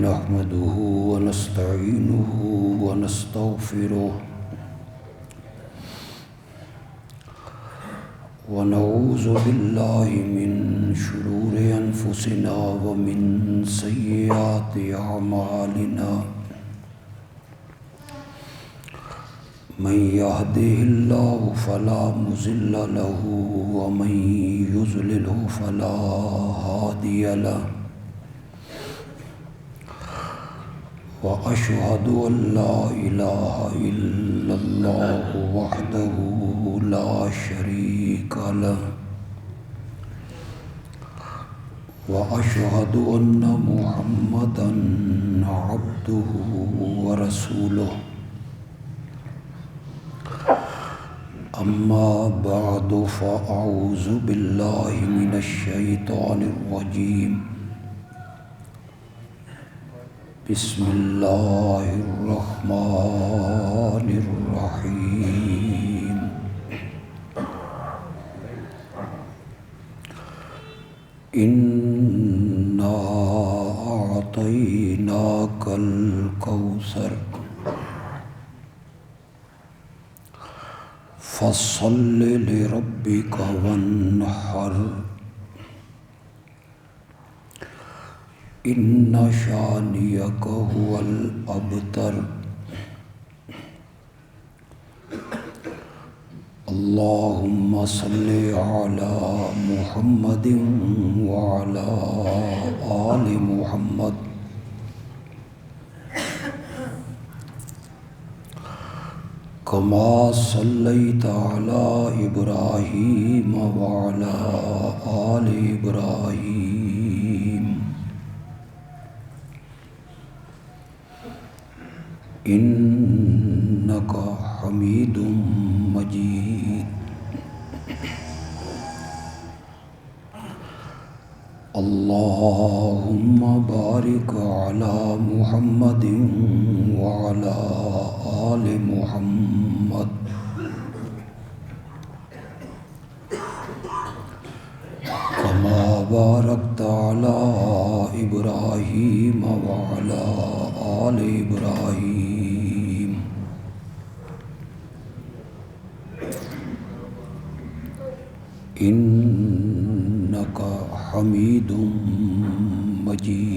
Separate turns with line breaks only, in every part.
نحمده ونستعينه ونستغفره ونعوذ بالله من شرور أنفسنا ومن سيئات أعمالنا من يهده الله فلا مضل له ومن يضلله فلا هادي له وأشهد أن لا إله إلا الله وحده لا شريك له وأشهد أن محمدا عبده ورسوله أما بعد فأعوذ بالله من الشيطان الرجيم بسم الله الرحمن الرحيم إنا أعطيناك الكوثر فصل لربك وانحر إن شانئك هو الأبتر اللهم صل على محمد وعلى آل محمد كما صليت على إبراهيم وعلى آل إبراهيم إنك حميد مجيد اللهم بارك على محمد وعلى آل محمد كما باركت على إبراهيم وعلى آل إبراهيم إنك حميد مجيد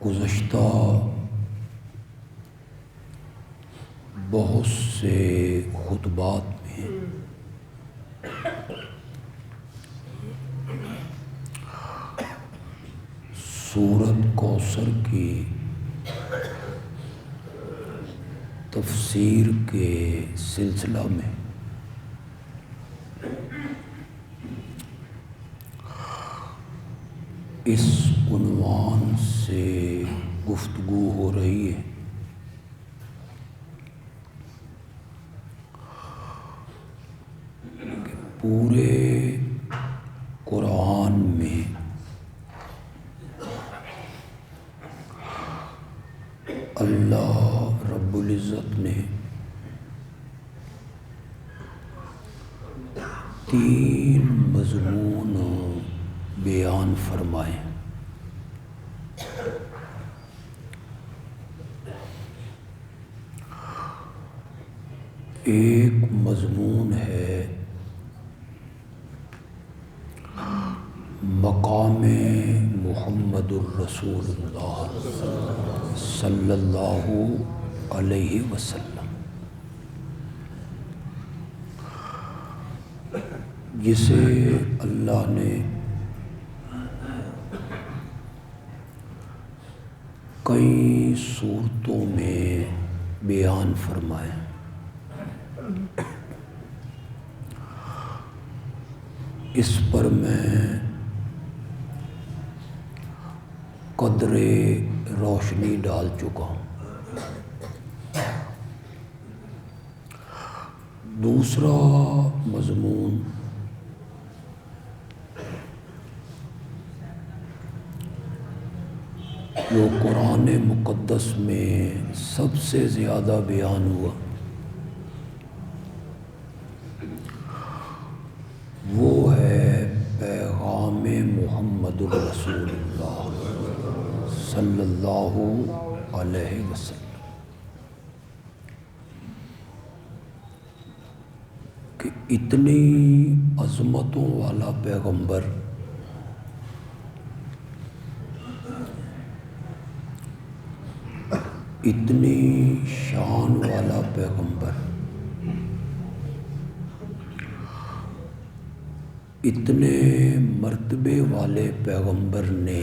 گزشتہ بہت سے خطبات میں سورۃ کوثر کی تفسیر کے سلسلہ میں اس عنوان سے گفتگو ہو رہی ہے کہ پورے قرآن میں اللہ رب العزت نے 3 مضمون بیان فرمائے۔ ایک مضمون ہے مقام محمد الرسول اللہ صلی اللہ علیہ وسلم، جسے اللہ نے کئی صورتوں میں بیان فرمایا۔ اس پر میں قدر روشنی ڈال چکا ہوں۔ دوسرا مضمون جو قرآن مقدس میں سب سے زیادہ بیان ہوا محمد الرسول اللہ صلی اللہ علیہ وسلم کہ اتنی عظمتوں والا پیغمبر اتنی شان والا پیغمبر اتنے مرتبے والے پیغمبر نے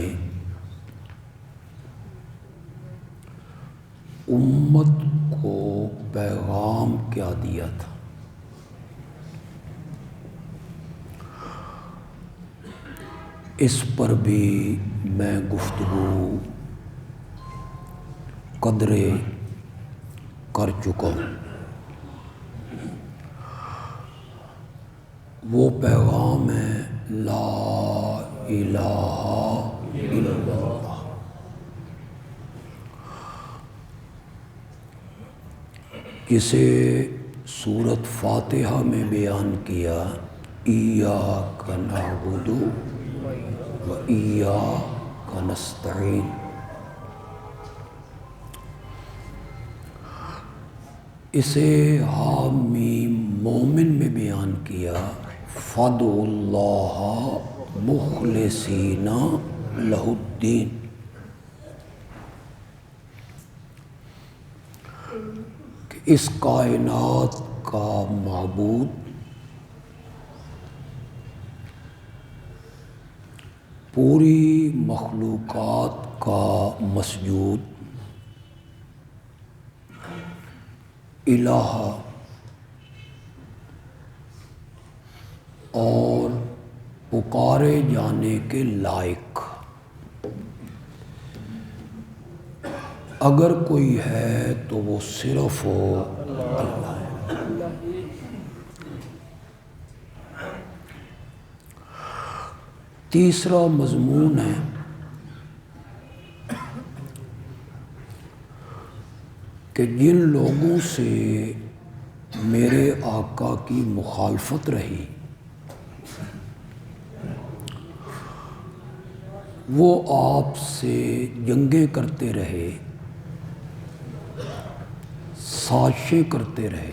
امت کو پیغام کیا دیا تھا؟ اس پر بھی میں گفتگو قدرے کر چکا ہوں۔ وہ پیغام ہے لا الہ الا اللہ۔ جسے سورۃ فاتحہ میں بیان کیا ایاک نعبد و ایاک نستعین۔ اسے حامیم مومن میں بیان کیا فادعوا اللہ مخلصین لہ الدین۔ کہ اس کائنات کا معبود پوری مخلوقات کا مسجود الہ اور پکارے جانے کے لائق اگر کوئی ہے تو وہ صرف اللہ ہے۔ تیسرا مضمون ہے کہ جن لوگوں سے میرے آقا کی مخالفت رہی وہ آپ سے جنگیں کرتے رہے، سازشیں کرتے رہے،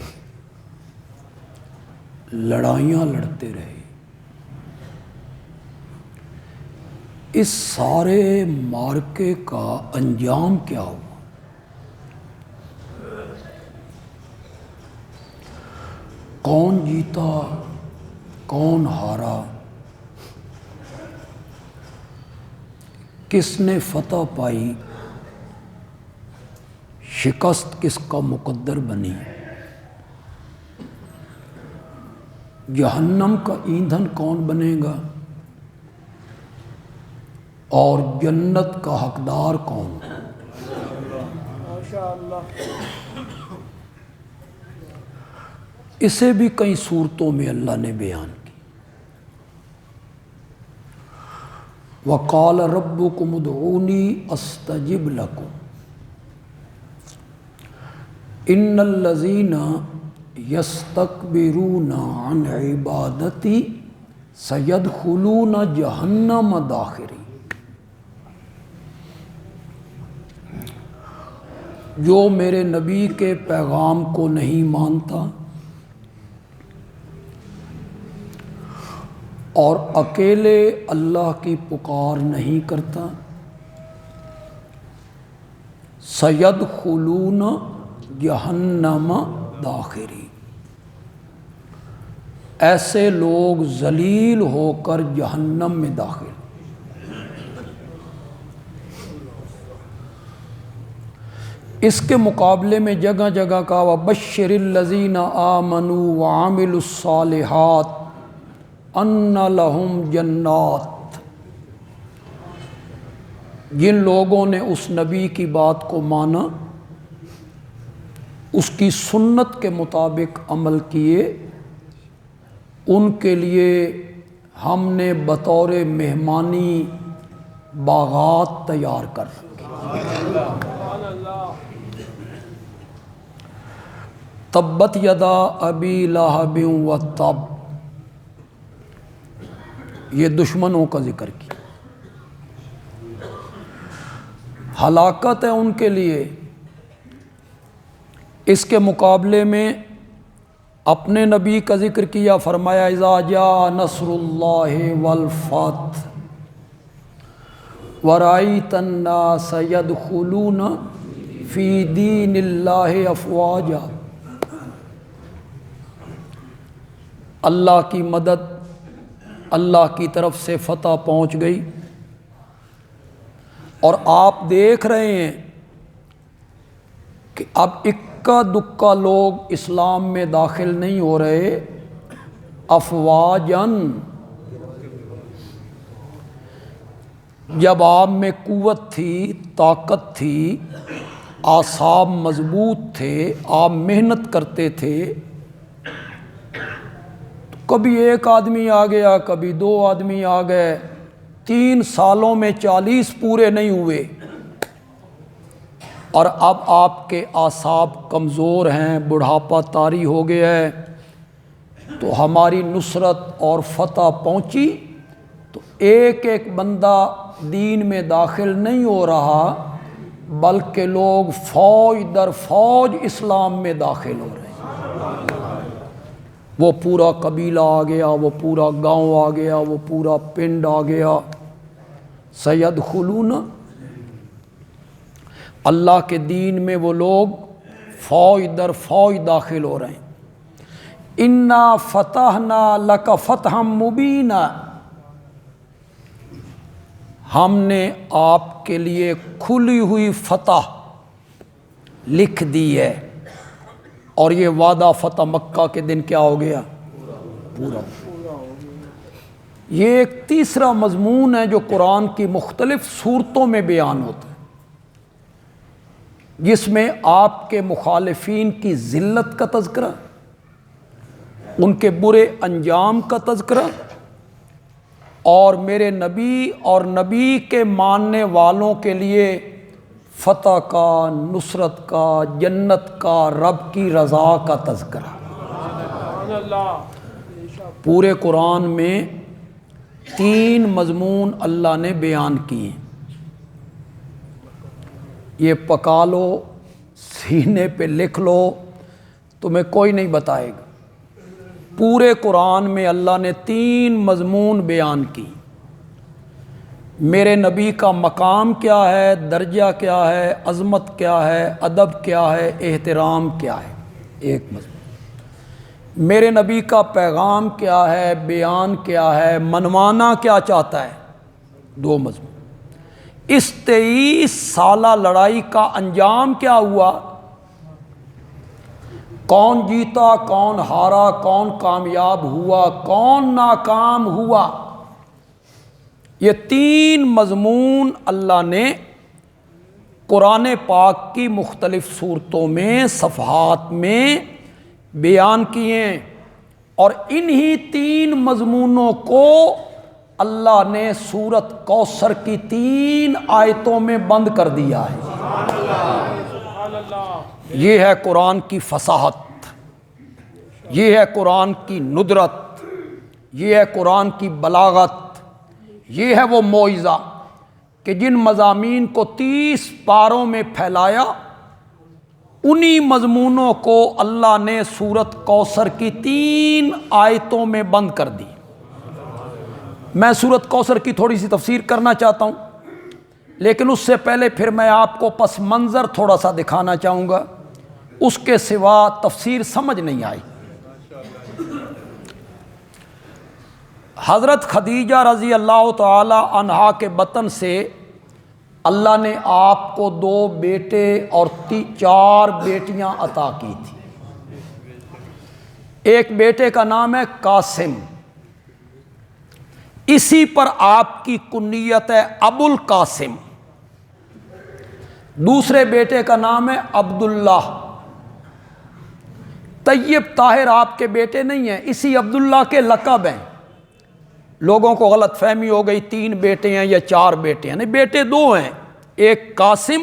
لڑائیاں لڑتے رہے، اس سارے معرکے کا انجام کیا ہوا؟ کون جیتا کون ہارا، کس نے فتح پائی، شکست کس کا مقدر بنی، جہنم کا ایندھن کون بنے گا اور جنت کا حقدار کون؟ اسے بھی کئی صورتوں میں اللہ نے بیان کی۔ وَقَالَ رَبُّكُمُ ادْعُونِي أَسْتَجِبْ لَكُمْ إِنَّ الَّذِينَ يَسْتَكْبِرُونَ عَنْ عِبَادَتِي سَيَدْخُلُونَ جَهَنَّمَ دَاخِرِينَ۔ جو میرے نبی کے پیغام کو نہیں مانتا اور اکیلے اللہ کی پکار نہیں کرتا سیدخلون جہنم داخری، ایسے لوگ ذلیل ہو کر جہنم میں داخل۔ اس کے مقابلے میں جگہ جگہ کا وَبَشِّرِ الَّذِينَ آمَنُوا وَعَمِلُوا الصَّالِحَاتِ أَنَّ لَهُمْ جَنَّاتٍ۔ جن لوگوں نے اس نبی کی بات کو مانا، اس کی سنت کے مطابق عمل کیے، ان کے لیے ہم نے بطور مہمانی باغات تیار کر رکھے۔ تبت یدا ابی لہب وتب، یہ دشمنوں کا ذکر کیا۔ ہلاکت ہے ان کے لیے۔ اس کے مقابلے میں اپنے نبی کا ذکر کیا، فرمایا اذا جاء نصر اللہ والفتح ورأیت الناس يدخلون فی دین اللہ افواجا۔ اللہ کی مدد، اللہ کی طرف سے فتح پہنچ گئی، اور آپ دیکھ رہے ہیں کہ اب اکا دکا لوگ اسلام میں داخل نہیں ہو رہے، افواجن۔ جب آپ میں قوت تھی، طاقت تھی، اعصاب مضبوط تھے، آپ محنت کرتے تھے، کبھی ایک آدمی آ گیا، کبھی 2 آدمی آ گئے، 3 سالوں میں 40 پورے نہیں ہوئے، اور اب آپ کے اعصاب کمزور ہیں، بڑھاپا طاری ہو گیا ہے، تو ہماری نصرت اور فتح پہنچی تو ایک ایک بندہ دین میں داخل نہیں ہو رہا، بلکہ لوگ فوج در فوج اسلام میں داخل ہو رہے ہیں۔ وہ پورا قبیلہ آ گیا، وہ پورا گاؤں آ گیا، وہ پورا پنڈ آ گیا۔ سیدخلون، اللہ کے دین میں وہ لوگ فوج در فوج داخل ہو رہے ہیں۔ انا فتحنا لک فتحا مبینا، ہم نے آپ کے لیے کھلی ہوئی فتح لکھ دی ہے، اور یہ وعدہ فتح مکہ کے دن کیا ہو گیا؟ پورا۔ یہ ایک تیسرا مضمون ہے جو قرآن کی مختلف صورتوں میں بیان ہوتا ہے، جس میں آپ کے مخالفین کی ذلت کا تذکرہ، ان کے برے انجام کا تذکرہ، اور میرے نبی اور نبی کے ماننے والوں کے لیے فتح کا، نصرت کا، جنت کا، رب کی رضا کا تذکرہ۔ پورے قرآن میں 3 مضمون اللہ نے بیان کیے، یہ پکا لو، سینے پہ لکھ لو، تمہیں کوئی نہیں بتائے گا۔ پورے قرآن میں اللہ نے 3 مضمون بیان کی۔ میرے نبی کا مقام کیا ہے، درجہ کیا ہے، عظمت کیا ہے، ادب کیا ہے، احترام کیا ہے، ایک مضمون۔ میرے نبی کا پیغام کیا ہے، بیان کیا ہے، منوانا کیا چاہتا ہے، 2 مضمون۔ اس 23 سالہ لڑائی کا انجام کیا ہوا، کون جیتا، کون ہارا، کون کامیاب ہوا، کون ناکام ہوا، یہ 3 مضمون اللہ نے قرآن پاک کی مختلف صورتوں میں، صفحات میں بیان کیے، اور انہی 3 مضمونوں کو اللہ نے سورۃ کوثر کی 3 آیتوں میں بند کر دیا ہے۔ یہ ہے قرآن کی فصاحت، یہ ہے قرآن کی ندرت، یہ ہے قرآن کی بلاغت، یہ ہے وہ معجزہ کہ جن مضامین کو 30 پاروں میں پھیلایا، انہی مضمونوں کو اللہ نے سورۃ کوثر کی 3 آیتوں میں بند کر دی۔ میں سورۃ کوثر کی تھوڑی سی تفسیر کرنا چاہتا ہوں، لیکن اس سے پہلے پھر میں آپ کو پس منظر تھوڑا سا دکھانا چاہوں گا، اس کے سوا تفسیر سمجھ نہیں آئی۔ حضرت خدیجہ رضی اللہ تعالی عنہا کے بطن سے اللہ نے آپ کو 2 بیٹے اور 4 بیٹیاں عطا کی تھی۔ ایک بیٹے کا نام ہے قاسم، اسی پر آپ کی کنیت ہے ابو القاسم۔ دوسرے بیٹے کا نام ہے عبداللہ۔ طیب طاہر آپ کے بیٹے نہیں ہیں، اسی عبداللہ کے لقب ہیں۔ لوگوں کو غلط فہمی ہو گئی 3 بیٹے ہیں یا 4 بیٹے ہیں، نہیں، بیٹے 2 ہیں، ایک قاسم،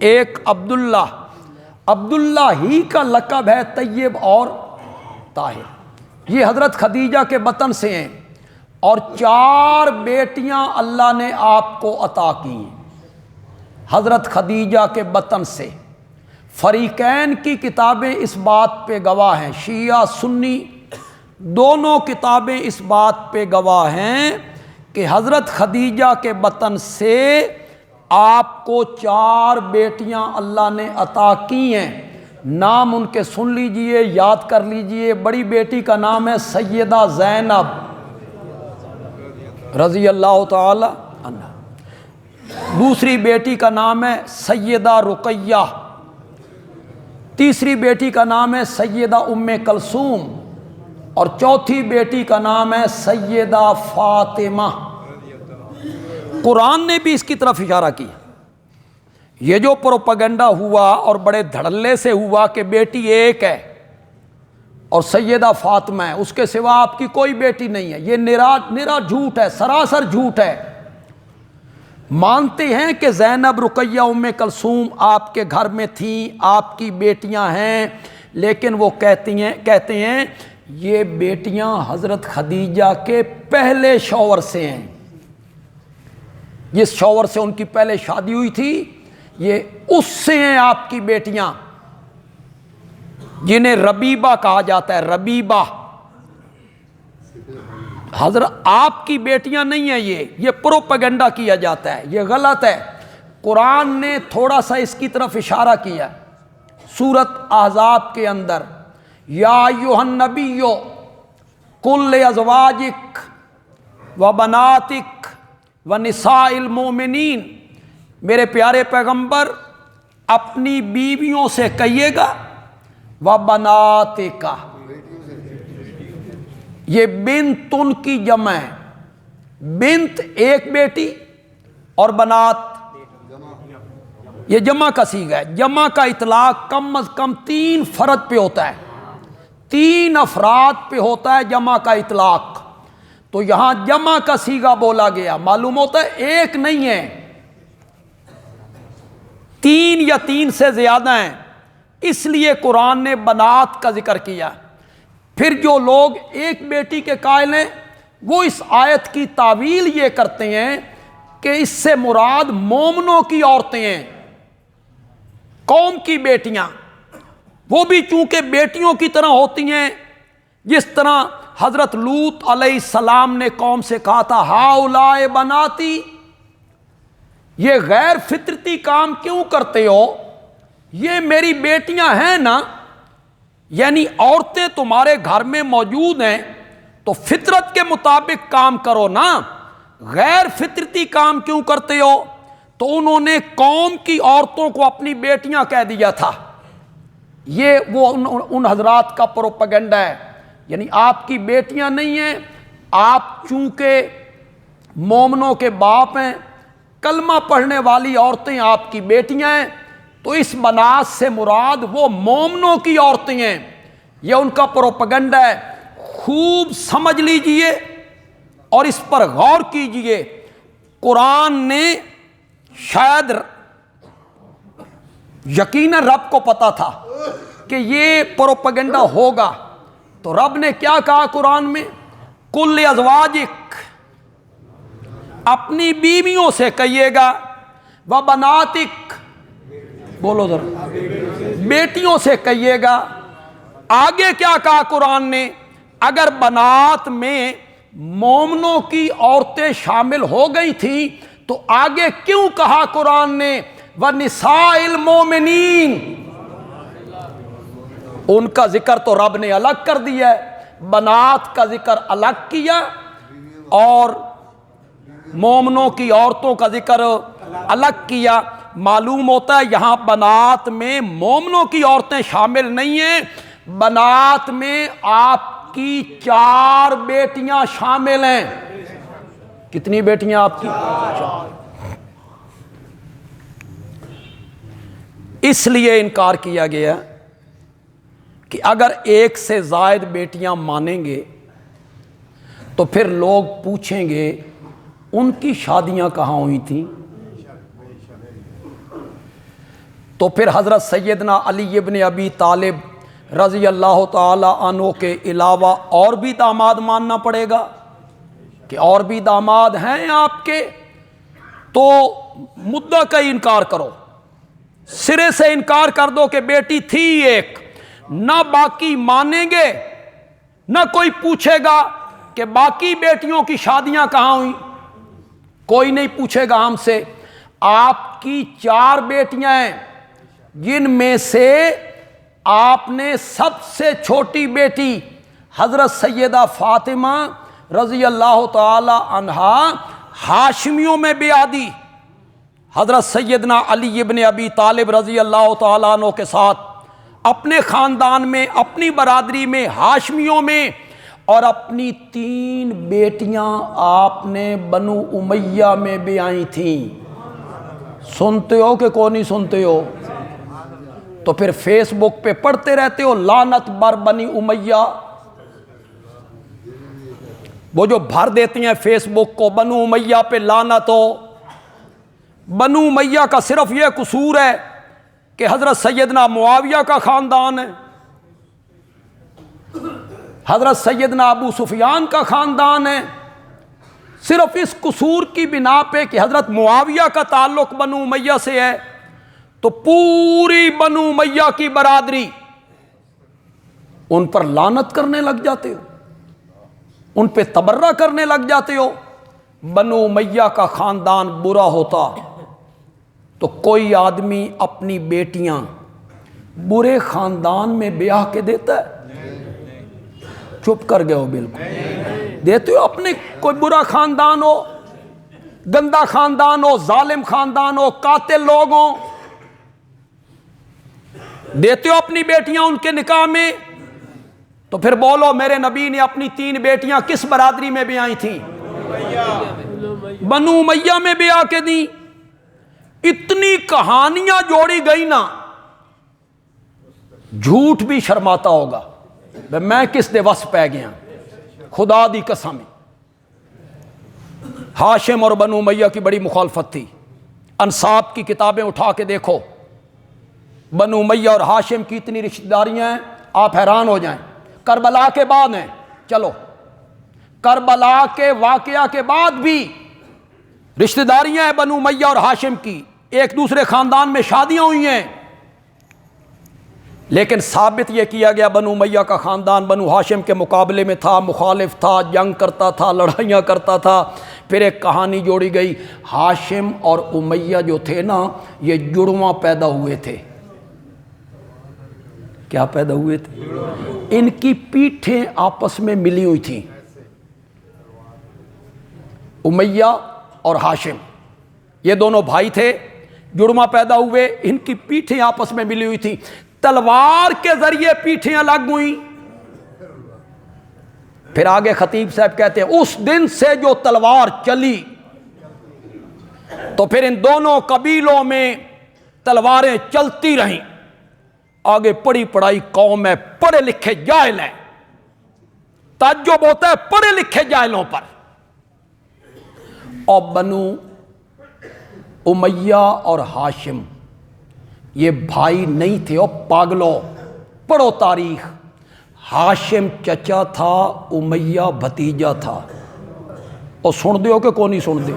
ایک عبداللہ۔ عبداللہ ہی کا لقب ہے طیب اور طاہر، یہ حضرت خدیجہ کے بطن سے ہیں، اور 4 بیٹیاں اللہ نے آپ کو عطا کی ہیں۔ حضرت خدیجہ کے بطن سے۔ فریقین کی کتابیں اس بات پہ گواہ ہیں، شیعہ سنی دونوں کتابیں اس بات پہ گواہ ہیں کہ حضرت خدیجہ کے بطن سے آپ کو 4 بیٹیاں اللہ نے عطا کی ہیں۔ نام ان کے سن لیجئے، یاد کر لیجئے۔ بڑی بیٹی کا نام ہے سیدہ زینب رضی اللہ تعالی عنہا، دوسری بیٹی کا نام ہے سیدہ رقیہ، تیسری بیٹی کا نام ہے سیدہ ام کلثوم، اور چوتھی بیٹی کا نام ہے سیدہ فاطمہ۔ قرآن نے بھی اس کی طرف اشارہ کیا۔ یہ جو پروپیگنڈا ہوا اور بڑے دھڑلے سے ہوا کہ بیٹی ایک ہے اور سیدہ فاطمہ ہے، اس کے سوا آپ کی کوئی بیٹی نہیں ہے، یہ نرا جھوٹ ہے، سراسر جھوٹ ہے۔ مانتے ہیں کہ زینب، رقیہ، ام کلثوم آپ کے گھر میں تھیں، آپ کی بیٹیاں ہیں، لیکن وہ کہتے ہیں یہ بیٹیاں حضرت خدیجہ کے پہلے شوہر سے ہیں، جس شوہر سے ان کی پہلے شادی ہوئی تھی یہ اس سے ہیں آپ کی بیٹیاں، جنہیں ربیبہ کہا جاتا ہے، ربیبہ۔ حضرت آپ کی بیٹیاں نہیں ہیں، یہ پروپیگنڈا کیا جاتا ہے، یہ غلط ہے۔ قرآن نے تھوڑا سا اس کی طرف اشارہ کیا سورۃ احزاب کے اندر، یا ایھا النبی قل لازواجک وبناتک ونساء المؤمنین، میرے پیارے پیغمبر اپنی بیویوں سے کہیے گا، وبناتک، یہ بنت ان کی جمع ہے، بنت ایک بیٹی اور بنات یہ جمع کا صیغہ ہے۔ جمع کا اطلاق کم از کم 3 فرد پہ ہوتا ہے، 3 افراد پہ ہوتا ہے جمع کا اطلاق، تو یہاں جمع کا صیغہ بولا گیا، معلوم ہوتا ہے ایک نہیں ہے، 3 یا 3 سے زیادہ ہیں، اس لیے قرآن نے بنات کا ذکر کیا۔ پھر جو لوگ ایک بیٹی کے قائل ہیں وہ اس آیت کی تعویل یہ کرتے ہیں کہ اس سے مراد مومنوں کی عورتیں ہیں، قوم کی بیٹیاں، وہ بھی چونکہ بیٹیوں کی طرح ہوتی ہیں، جس طرح حضرت لوط علیہ السلام نے قوم سے کہا تھا ہؤلاء بناتی، یہ غیر فطرتی کام کیوں کرتے ہو، یہ میری بیٹیاں ہیں نا، یعنی عورتیں تمہارے گھر میں موجود ہیں تو فطرت کے مطابق کام کرو نا، غیر فطرتی کام کیوں کرتے ہو؟ تو انہوں نے قوم کی عورتوں کو اپنی بیٹیاں کہہ دیا تھا۔ یہ وہ ان حضرات کا پروپیگنڈا ہے، یعنی آپ کی بیٹیاں نہیں ہیں، آپ چونکہ مومنوں کے باپ ہیں، کلمہ پڑھنے والی عورتیں آپ کی بیٹیاں ہیں، تو اس بنات سے مراد وہ مومنوں کی عورتیں ہیں، یہ ان کا پروپیگنڈا ہے۔ خوب سمجھ لیجئے اور اس پر غور کیجئے، قرآن نے شاید یقیناً رب کو پتا تھا کہ یہ پروپیگنڈا ہوگا، تو رب نے کیا کہا قرآن میں، قل لازواجک، اپنی بیویوں سے کہیے گا، وبناتک، بولو ذرا، بیٹیوں سے کہیے گا۔ آگے کیا کہا قرآن نے، اگر بنات میں مومنوں کی عورتیں شامل ہو گئی تھیں تو آگے کیوں کہا قرآن نے وَنِسَاءِ الْمُؤْمِنِينَ، ان کا ذکر تو رب نے الگ کر دیا ہے، بنات کا ذکر الگ کیا اور مومنوں کی عورتوں کا ذکر الگ کیا۔ معلوم ہوتا ہے یہاں بنات میں مومنوں کی عورتیں شامل نہیں ہیں، بنات میں آپ کی 4 بیٹیاں شامل ہیں۔ کتنی بیٹیاں آپ کی؟ 4۔ اس لیے انکار کیا گیا کہ اگر ایک سے زائد بیٹیاں مانیں گے تو پھر لوگ پوچھیں گے ان کی شادیاں کہاں ہوئی تھیں؟ تو پھر حضرت سیدنا علی ابن ابی طالب رضی اللہ تعالی عنہ کے علاوہ اور بھی داماد ماننا پڑے گا کہ اور بھی داماد ہیں آپ کے، تو مدعا کا ہی انکار کرو، سرے سے انکار کر دو کہ بیٹی تھی ایک، نہ باقی مانیں گے، نہ کوئی پوچھے گا کہ باقی بیٹیوں کی شادیاں کہاں ہوئیں، کوئی نہیں پوچھے گا ہم سے۔ آپ کی 4 بیٹیاں ہیں، جن میں سے آپ نے سب سے چھوٹی بیٹی حضرت سیدہ فاطمہ رضی اللہ تعالی عنہا ہاشمیوں میں بیاہ دی، حضرت سیدنا علی ابن ابی طالب رضی اللہ تعالیٰ عنہ کے ساتھ اپنے خاندان میں، اپنی برادری میں، ہاشمیوں میں، اور اپنی 3 بیٹیاں آپ نے بنو امیہ میں بیائی تھیں۔ سنتے ہو کہ کون نہیں سنتے ہو؟ تو پھر فیس بک پہ پڑھتے رہتے ہو لعنت بر بنی امیہ، وہ جو بھر دیتی ہیں فیس بک کو بنو امیہ پہ لعنت ہو۔ بنو امیہ کا صرف یہ قصور ہے کہ حضرت سیدنا معاویہ کا خاندان ہے، حضرت سیدنا ابو سفیان کا خاندان ہے، صرف اس قصور کی بنا پہ کہ حضرت معاویہ کا تعلق بنو امیہ سے ہے، تو پوری بنو امیہ کی برادری ان پر لعنت کرنے لگ جاتے ہو، ان پہ تبرہ کرنے لگ جاتے ہو۔ بنو امیہ کا خاندان برا ہوتا تو کوئی آدمی اپنی بیٹیاں برے خاندان میں بیاہ کے دیتا ہے؟ چپ کر گئے ہو بالکل، دیتے ہو؟ اپنے کوئی برا خاندان ہو، گندا خاندان ہو، ظالم خاندان ہو، قاتل لوگ ہوں، دیتے ہو اپنی بیٹیاں ان کے نکاح میں؟ تو پھر بولو میرے نبی نے اپنی 3 بیٹیاں کس برادری میں بیائی تھیں؟ بنو امیہ میں بیاہ کے دیں۔ اتنی کہانیاں جوڑی گئی نا، جھوٹ بھی شرماتا ہوگا میں کس دے وس پہ گیا، خدا دی قسم۔ ہاشم اور بنو امیہ کی بڑی مخالفت تھی، انساب کی کتابیں اٹھا کے دیکھو، بنو امیہ اور ہاشم کی اتنی رشتہ داریاں ہیں آپ حیران ہو جائیں۔ کربلا کے بعد ہیں، چلو کربلا کے واقعہ کے بعد بھی رشتہ داریاں ہیں بنو امیہ اور ہاشم کی، ایک دوسرے خاندان میں شادیاں ہوئی ہیں، لیکن ثابت یہ کیا گیا بنو امیہ کا خاندان بنو ہاشم کے مقابلے میں تھا، مخالف تھا، جنگ کرتا تھا، لڑائیاں کرتا تھا۔ پھر ایک کہانی جوڑی گئی، ہاشم اور امیہ جو تھے نا یہ جڑواں پیدا ہوئے تھے۔ کیا پیدا ہوئے تھے؟ ان کی پیٹھیں آپس میں ملی ہوئی تھیں، امیہ اور ہاشم یہ دونوں بھائی تھے، جڑواں پیدا ہوئے، ان کی پیٹھیں آپس میں ملی ہوئی تھیں، تلوار کے ذریعے پیٹھیں الگ ہوئیں۔ پھر آگے خطیب صاحب کہتے ہیں اس دن سے جو تلوار چلی تو پھر ان دونوں قبیلوں میں تلواریں چلتی رہیں۔ آگے پڑھی پڑھائی قوم ہے، پڑھے لکھے جاہل ہیں، تعجب ہوتا ہے پڑھے لکھے جاہلوں پر۔ اور بنو امیہ اور ہاشم یہ بھائی نہیں تھے، اور پاگلو پڑھو تاریخ، ہاشم چچا تھا، امیہ بھتیجا تھا۔ اور سن دیو کہ کون نہیں سن دیو؟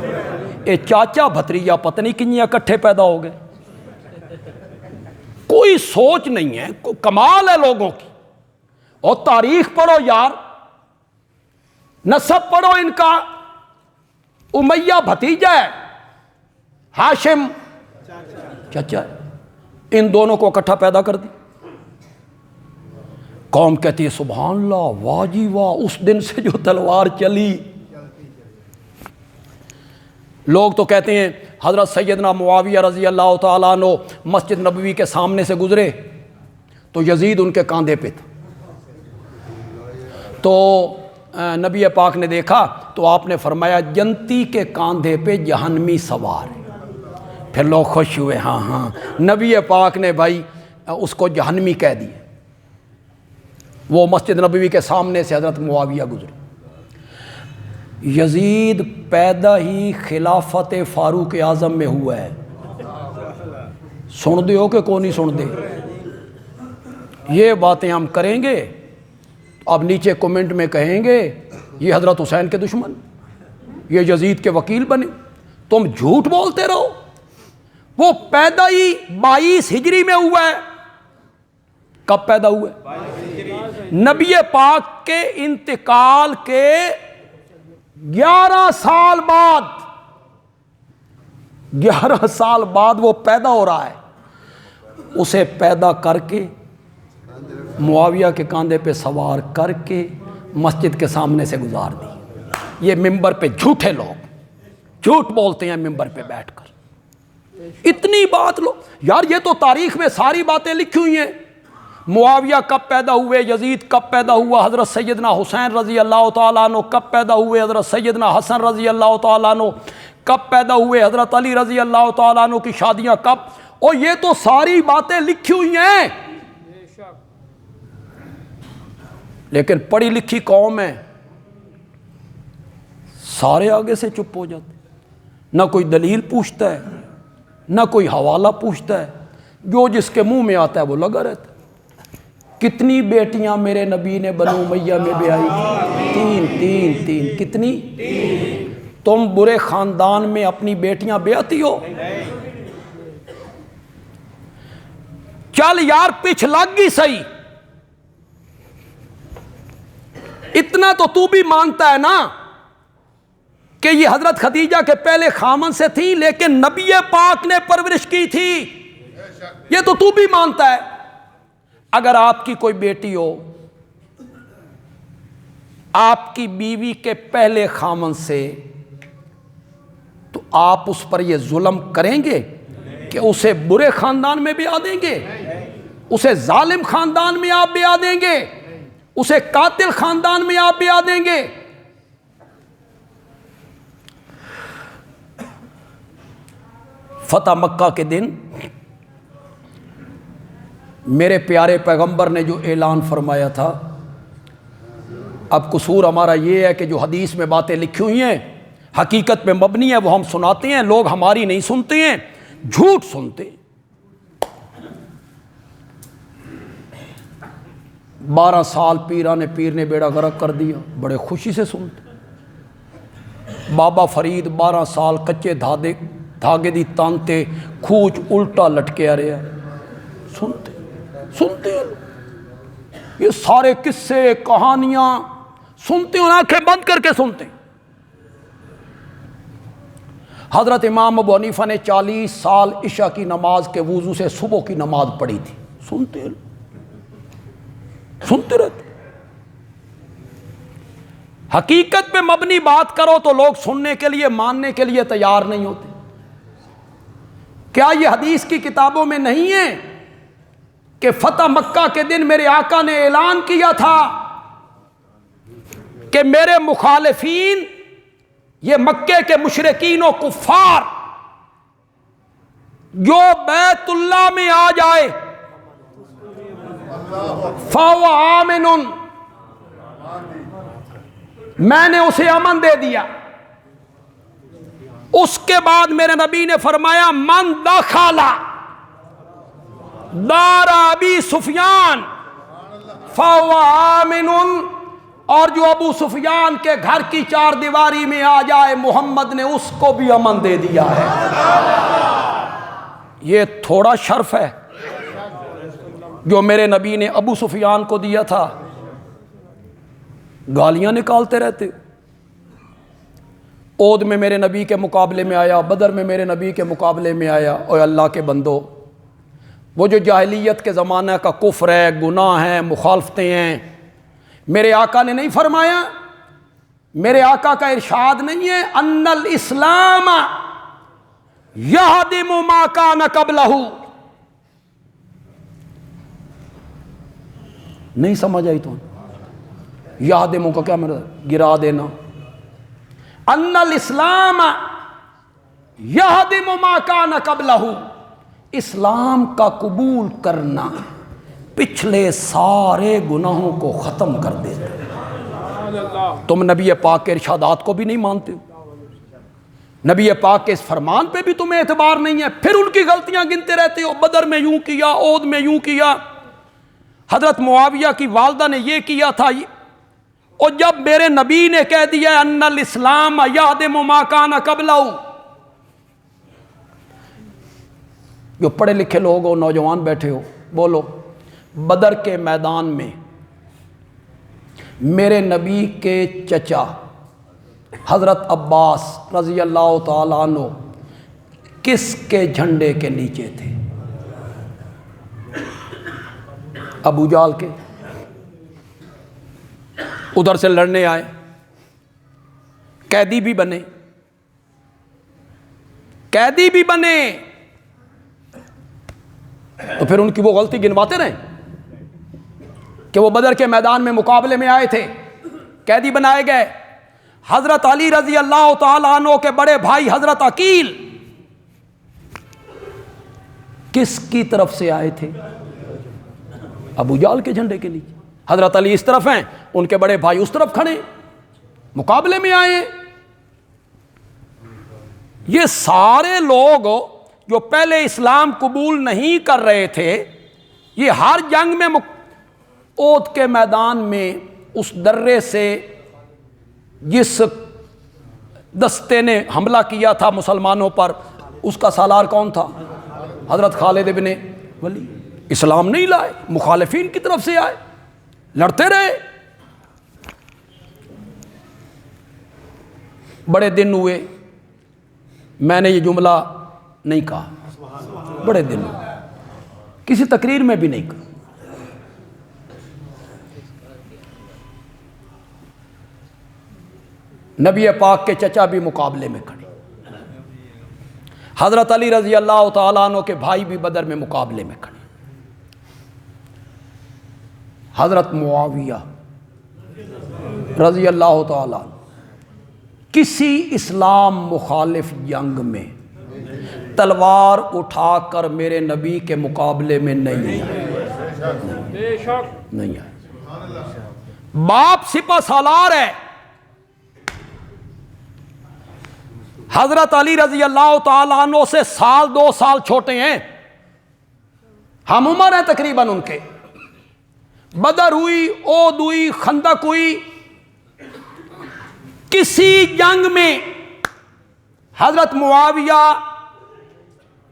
اے چاچا بھتریجا پتہ نہیں کنیاں کٹھے پیدا ہو گئے، کوئی سوچ نہیں ہے، کوئی کمال ہے لوگوں کی۔ اور تاریخ پڑھو یار، نسب پڑھو ان کا، امیہ بھتیجا ہے، ہاشم چچا ہے، ان دونوں کو اکٹھا پیدا کر دی۔ قوم کہتی ہے سبحان اللہ، واہ جی واہ، اس دن سے جو تلوار چلی۔ لوگ تو کہتے ہیں حضرت سیدنا معاویہ رضی اللہ تعالیٰ عنہ مسجد نبوی کے سامنے سے گزرے تو یزید ان کے کاندھے پہ تھا، تو نبی پاک نے دیکھا تو آپ نے فرمایا جنتی کے کاندھے پہ جہنمی سوار ہے۔ پھر لوگ خوش ہوئے، ہاں ہاں نبی پاک نے بھائی اس کو جہنمی کہہ دی۔ وہ مسجد نبوی کے سامنے سے حضرت معاویہ گزرے۔ یزید پیدا ہی خلافت فاروق اعظم میں ہوا ہے، سن دے ہو کہ کون نہیں سن دے؟ یہ باتیں ہم کریں گے اب نیچے کومنٹ میں کہیں گے یہ حضرت حسین کے دشمن، یہ یزید کے وکیل بنے۔ تم جھوٹ بولتے رہو. وہ پیدا ہی 22 ہجری میں ہوا ہے. کب پیدا ہوئے؟ نبی پاک کے انتقال کے 11 سال بعد، 11 سال بعد وہ پیدا ہو رہا ہے. اسے پیدا کر کے معاویہ کے کاندھے پہ سوار کر کے مسجد کے سامنے سے گزار دی. یہ ممبر پہ جھوٹے لوگ جھوٹ بولتے ہیں ممبر پہ بیٹھ کر. اتنی بات لو یار، یہ تو تاریخ میں ساری باتیں لکھی ہوئی ہیں. معاویہ کب پیدا ہوئے، یزید کب پیدا ہوا، حضرت سیدنا حسین رضی اللہ تعالیٰ عنہ کب پیدا ہوئے، حضرت سیدنا حسن رضی اللہ تعالیٰ عنہ کب پیدا ہوئے، حضرت علی رضی اللہ تعالیٰ عنہ کی شادیاں کب. اور یہ تو ساری باتیں لکھی ہوئی ہیں. لیکن پڑھی لکھی قوم ہے، سارے آگے سے چپ ہو جاتے. نہ کوئی دلیل پوچھتا ہے، نہ کوئی حوالہ پوچھتا ہے. جو جس کے منہ میں آتا ہے وہ لگا رہتا ہے. کتنی بیٹیاں میرے نبی نے بنو امیہ میں بیائی؟ تین. کتنی؟ تم برے خاندان میں اپنی بیٹیاں بیاتی ہو؟ چل یار پچھ لگ گئی صحیح. اتنا تو بھی مانتا ہے نا کہ یہ حضرت خدیجہ کے پہلے خامن سے تھی، لیکن نبی پاک نے پرورش کی تھی. یہ تو بھی مانتا ہے. اگر آپ کی کوئی بیٹی ہو آپ کی بیوی کے پہلے خامن سے، تو آپ اس پر یہ ظلم کریں گے کہ اسے برے خاندان میں بیاہ دیں گے، اسے ظالم خاندان میں آپ بیاہ دیں گے، اسے قاتل خاندان میں آپ بیاہ دیں گے؟ فتح مکہ کے دن میرے پیارے پیغمبر نے جو اعلان فرمایا تھا، اب قصور ہمارا یہ ہے کہ جو حدیث میں باتیں لکھی ہوئی ہیں حقیقت پہ مبنی ہے، وہ ہم سناتے ہیں. لوگ ہماری نہیں سنتے ہیں، جھوٹ سنتے ہیں. 12 سال پیر نے بیڑا غرق کر دیا، بڑے خوشی سے سنتے. بابا فرید 12 سال کچے دھاگے دی تانتے کھوچ الٹا لٹکے آ رہے ہیں. سنتے ہیں. یہ سارے قصے کہانیاں سنتے ہیں، آنکھیں بند کر کے سنتے ہیں. حضرت امام ابو حنیفہ نے 40 سال عشاء کی نماز کے وضو سے صبح کی نماز پڑھی تھی. سنتے رہتے. حقیقت پہ مبنی بات کرو تو لوگ سننے کے لیے ماننے کے لیے تیار نہیں ہوتے. کیا یہ حدیث کی کتابوں میں نہیں ہے کہ فتح مکہ کے دن میرے آقا نے اعلان کیا تھا کہ میرے مخالفین، یہ مکے کے مشرکین و کفار، جو بیت اللہ میں آ جائے فَهُوَ آمِنٌ، میں نے اسے امن دے دیا. اس کے بعد میرے نبی نے فرمایا من دخل دار ابی سفیان فَهُوَ آمِنٌ، اور جو ابو سفیان کے گھر کی 4 دیواری میں آ جائے محمد نے اس کو بھی امن دے دیا ہے. یہ تھوڑا شرف ہے جو میرے نبی نے ابو سفیان کو دیا تھا. گالیاں نکالتے رہتے. اود میں میرے نبی کے مقابلے میں آیا، بدر میں میرے نبی کے مقابلے میں آیا. اوہ اللہ کے بندو، وہ جو جاہلیت کے زمانہ کا کفر ہے، گناہ ہے، مخالفتیں ہیں، میرے آقا نے نہیں فرمایا. میرے آقا کا ارشاد نہیں ہے ان الاسلام یہدم ما کان قبلہ؟ نہیں سمجھ آئی تو یہدم کا کیا مطلب؟ گرا دینا. ان الاسلام یہدم ما کان قبلہ، اسلام کا قبول کرنا پچھلے سارے گناہوں کو ختم کر دیتا. تم نبی پاک کے ارشادات کو بھی نہیں مانتے ہو، نبی پاک کے اس فرمان پہ بھی تمہیں اعتبار نہیں ہے، پھر ان کی غلطیاں گنتے رہتے ہو. بدر میں یوں کیا، اود میں یوں کیا، حضرت معاویہ کی والدہ نے یہ کیا تھا. اور جب میرے نبی نے کہہ دیا ان الاسلام یہدم ما کان قبلہ، جو پڑھے لکھے لوگ ہو، نوجوان بیٹھے ہو، بولو بدر کے میدان میں میرے نبی کے چچا حضرت عباس رضی اللہ تعالیٰ عنہ کس کے جھنڈے کے نیچے تھے؟ ابو جہل کے۔ ادھر سے لڑنے آئے، قیدی بھی بنے، قیدی بھی بنے، تو پھر ان کی وہ غلطی گنواتے رہے کہ وہ بدر کے میدان میں مقابلے میں آئے تھے، قیدی بنائے گئے۔ حضرت علی رضی اللہ تعالیٰ عنہ کے بڑے بھائی حضرت عقیل کس کی طرف سے آئے تھے؟ ابو جہل کے جھنڈے کے نیچے۔ حضرت علی اس طرف ہیں، ان کے بڑے بھائی اس طرف کھڑے، مقابلے میں آئے۔ یہ سارے لوگ جو پہلے اسلام قبول نہیں کر رہے تھے، یہ ہر جنگ میں احد کے میدان میں اس درے سے جس دستے نے حملہ کیا تھا مسلمانوں پر، اس کا سالار کون تھا؟ حضرت خالد بن ولید۔ اسلام نہیں لائے، مخالفین کی طرف سے آئے، لڑتے رہے۔ بڑے دن ہوئے، میں نے یہ جملہ نہیں کہا، بڑے دن ہوئے، کسی تقریر میں بھی نہیں کہا۔ نبی پاک کے چچا بھی مقابلے میں کھڑے، حضرت علی رضی اللہ تعالیٰ عنہ کے بھائی بھی بدر میں مقابلے میں کھڑے، حضرت معاویہ رضی اللہ تعالیٰ عنہ کسی اسلام مخالف جنگ میں تلوار اٹھا کر میرے نبی کے مقابلے میں نہیں آئے، نہیں آئے۔ باپ سپہ سالار ہے، حضرت علی رضی اللہ تعالیٰ عنہ سے سال دو سال چھوٹے ہیں، ہم عمر ہیں تقریباً ان کے۔ بدر ہوئی، احد ہوئی، خندق ہوئی، کسی جنگ میں حضرت معاویہ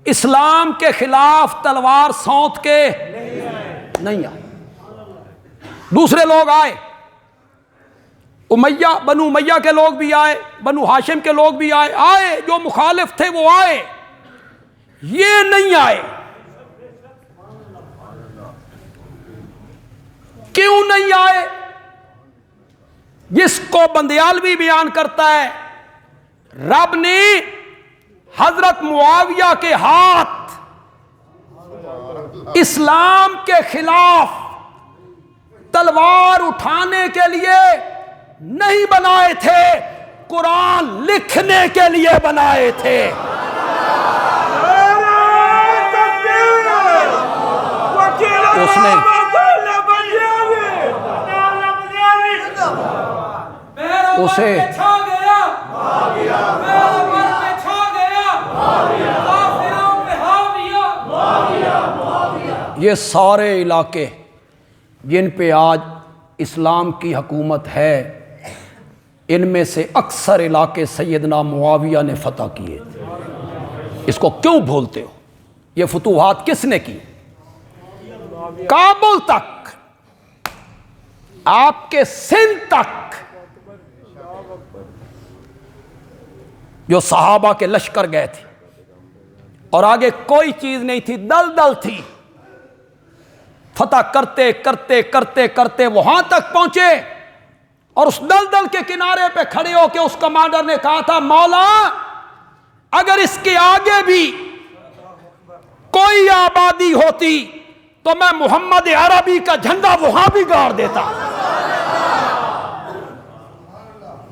اسلام کے خلاف تلوار سونت کے نہیں آئے۔ دوسرے لوگ آئے، امیہ، بنو امیہ کے لوگ بھی آئے، بنو ہاشم کے لوگ بھی آئے، جو مخالف تھے وہ آئے، یہ نہیں آئے۔ کیوں نہیں آئے؟ جس کو بندیالوی بیان کرتا ہے، رب نے حضرت معاویہ کے ہاتھ اسلام کے خلاف تلوار اٹھانے کے لیے نہیں بنائے تھے، قرآن لکھنے کے لیے بنائے تھے۔ اس نے اسے یہ سارے علاقے جن پہ آج اسلام کی حکومت ہے، ان میں سے اکثر علاقے سیدنا معاویہ نے فتح کیے تھے۔ اس کو کیوں بھولتے ہو؟ یہ فتوحات کس نے کی؟ کابل تک، آپ کے سندھ تک جو صحابہ کے لشکر گئے تھے، اور آگے کوئی چیز نہیں تھی، دلدل تھی۔ فتح کرتے کرتے کرتے کرتے وہاں تک پہنچے، اور اس دلدل کے کنارے پہ کھڑے ہو کے اس کمانڈر نے کہا تھا، مولا اگر اس کے آگے بھی کوئی آبادی ہوتی تو میں محمد عربی کا جھنڈا وہاں بھی گاڑ دیتا۔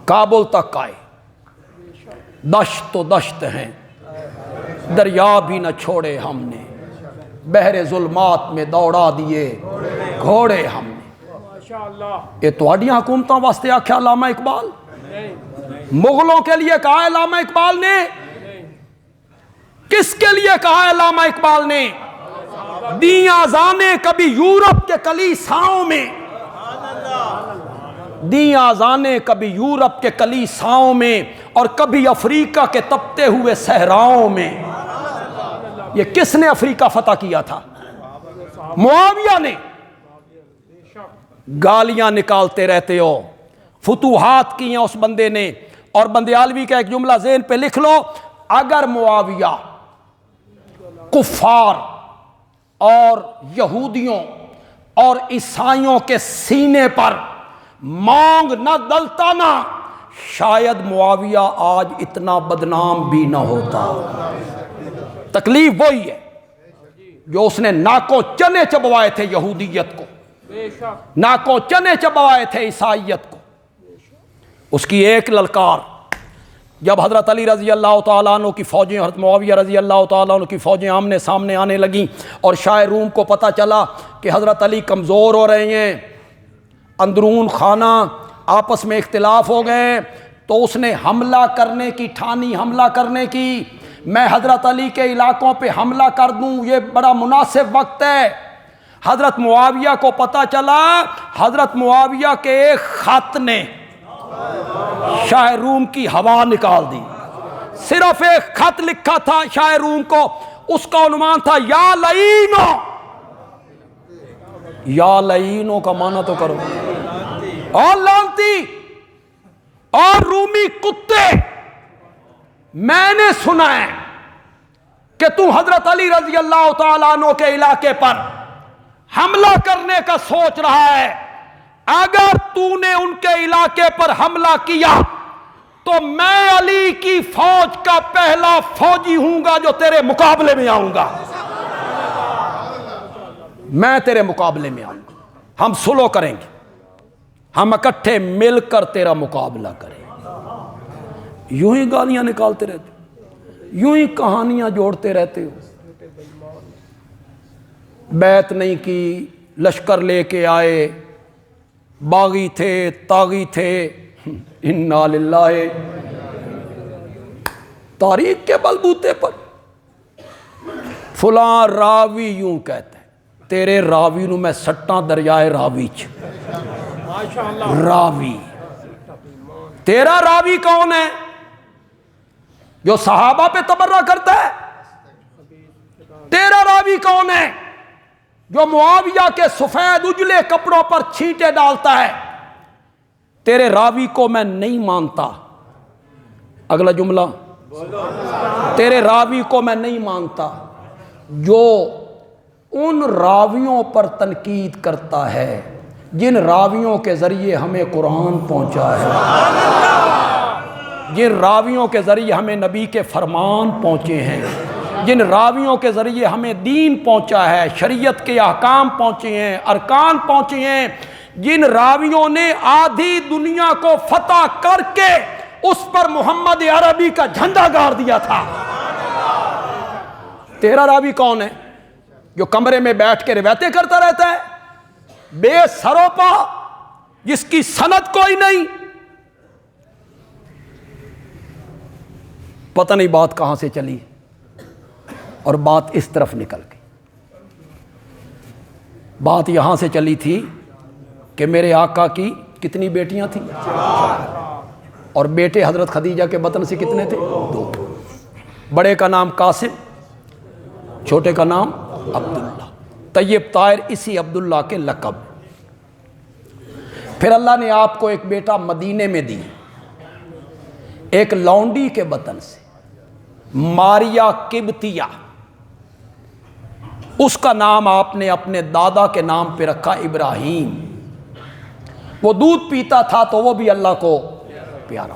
کابل تک آئے، دشت تو دشت ہیں، دریا بھی نہ چھوڑے ہم نے، بحر ظلمات میں دوڑا دیے گھوڑے ہم نے۔ یہ تواڈیاں حکومتوں واسطے آکھیا علامہ اقبال؟ مغلوں کے لیے کہا ہے علامہ اقبال نے؟ کس کے لیے کہا ہے علامہ اقبال نے؟ دی آذانیں کبھی یورپ کے کلیساؤں میں، دی آذانیں کبھی یورپ کے کلیساؤں میں، اور کبھی افریقہ کے تپتے ہوئے صحراؤں میں۔ یہ کس نے افریقہ فتح کیا تھا؟ معاویہ نے۔ گالیاں نکالتے رہتے ہو، فتوحات کی ہیں اس بندے نے۔ اور بندیالوی کا ایک جملہ ذہن پہ لکھ لو، اگر معاویہ کفار اور یہودیوں اور عیسائیوں کے سینے پر مانگ نہ ڈلتا نا، شاید معاویہ آج اتنا بدنام بھی نہ ہوتا۔ تکلیف وہی ہے جو اس نے ناکوں چنے چبوائے تھے یہودیت کو، ناکوں چنے چبوائے تھے عیسائیت کو۔ اس کی ایک للکار، جب حضرت علی رضی اللہ تعالیٰ عنہ کی فوجیں، حضرت معاویہ رضی اللہ تعالیٰ عنہ کی فوجیں آمنے سامنے آنے لگیں اور شاہ روم کو پتہ چلا کہ حضرت علی کمزور ہو رہے ہیں، اندرون خانہ آپس میں اختلاف ہو گئے، تو اس نے حملہ کرنے کی ٹھانی، حملہ کرنے کی۔ میں حضرت علی کے علاقوں پہ حملہ کر دوں، یہ بڑا مناسب وقت ہے۔ حضرت معاویہ کو پتہ چلا، حضرت معاویہ کے ایک خط نے شاہ روم کی ہوا نکال دی۔ صرف ایک خط لکھا تھا شاہ روم کو، اس کا عنوان تھا یا لعینو۔ یا لعینو کا معنی تو کرو، اور لعنتی اور رومی کتے، میں نے سنا ہے کہ تم حضرت علی رضی اللہ تعالیٰ عنہ کے علاقے پر حملہ کرنے کا سوچ رہا ہے۔ اگر تو نے ان کے علاقے پر حملہ کیا تو میں علی کی فوج کا پہلا فوجی ہوں گا جو تیرے مقابلے میں آؤں گا، میں تیرے مقابلے میں آؤں گا، ہم سلو کریں گے، ہم اکٹھے مل کر تیرا مقابلہ کریں گے۔ یوں ہی گالیاں نکالتے رہتے، یوں ہی کہانیاں جوڑتے رہتے ہو۔ بیعت نہیں کی، لشکر لے کے آئے، باغی تھے، طاغی تھے، انا للہ، تاریخ کے بلبوتے پر فلاں راوی یوں کہتے ہیں، تیرے راوی نو میں سٹاں دریائے راوی چ۔ راوی، تیرا راوی کون ہے جو صحابہ پہ تبرہ کرتا ہے؟ تیرا راوی کون ہے جو معاویہ کے سفید اجلے کپڑوں پر چھینٹے ڈالتا ہے؟ تیرے راوی کو میں نہیں مانتا۔ اگلا جملہ، تیرے راوی کو میں نہیں مانتا جو ان راویوں پر تنقید کرتا ہے جن راویوں کے ذریعے ہمیں قرآن پہنچا ہے، جن راویوں کے ذریعے ہمیں نبی کے فرمان پہنچے ہیں، جن راویوں کے ذریعے ہمیں دین پہنچا ہے، شریعت کے احکام پہنچے ہیں، ارکان پہنچے ہیں، جن راویوں نے آدھی دنیا کو فتح کر کے اس پر محمد عربی کا جھنڈا گاڑ دیا تھا۔ تیرا راوی کون ہے جو کمرے میں بیٹھ کے روایتیں کرتا رہتا ہے، بے سروپا، جس کی سند کوئی نہیں؟ پتہ نہیں بات کہاں سے چلی اور بات اس طرف نکل گئی۔ بات یہاں سے چلی تھی کہ میرے آقا کی کتنی بیٹیاں تھیں، اور بیٹے حضرت خدیجہ کے بطن سے کتنے تھے؟ 2۔ بڑے کا نام قاسم، چھوٹے کا نام عبداللہ، طیب طاہر اسی عبداللہ کے لقب۔ پھر اللہ نے آپ کو ایک بیٹا مدینے میں دی، ایک لونڈی کے بطن سے، ماریا قبطیہ، اس کا نام آپ نے اپنے دادا کے نام پہ رکھا ابراہیم۔ وہ دودھ پیتا تھا تو وہ بھی اللہ کو پیارا۔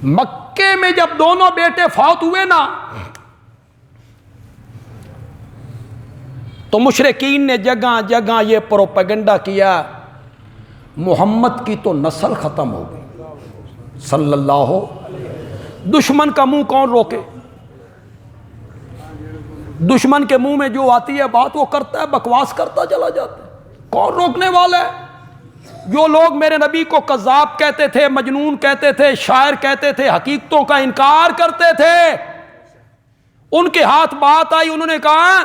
مکے میں جب دونوں بیٹے فوت ہوئے نا، تو مشرکین نے جگہ جگہ یہ پروپیگنڈا کیا، محمد کی تو نسل ختم ہو گئی صلی اللہ۔ دشمن کا منہ کون روکے؟ دشمن کے منہ میں جو آتی ہے بات وہ کرتا ہے، بکواس کرتا چلا جاتا ہے، کون روکنے والا ہے؟ جو لوگ میرے نبی کو کذاب کہتے تھے، مجنون کہتے تھے، شاعر کہتے تھے، حقیقتوں کا انکار کرتے تھے، ان کے ہاتھ بات آئی، انہوں نے کہا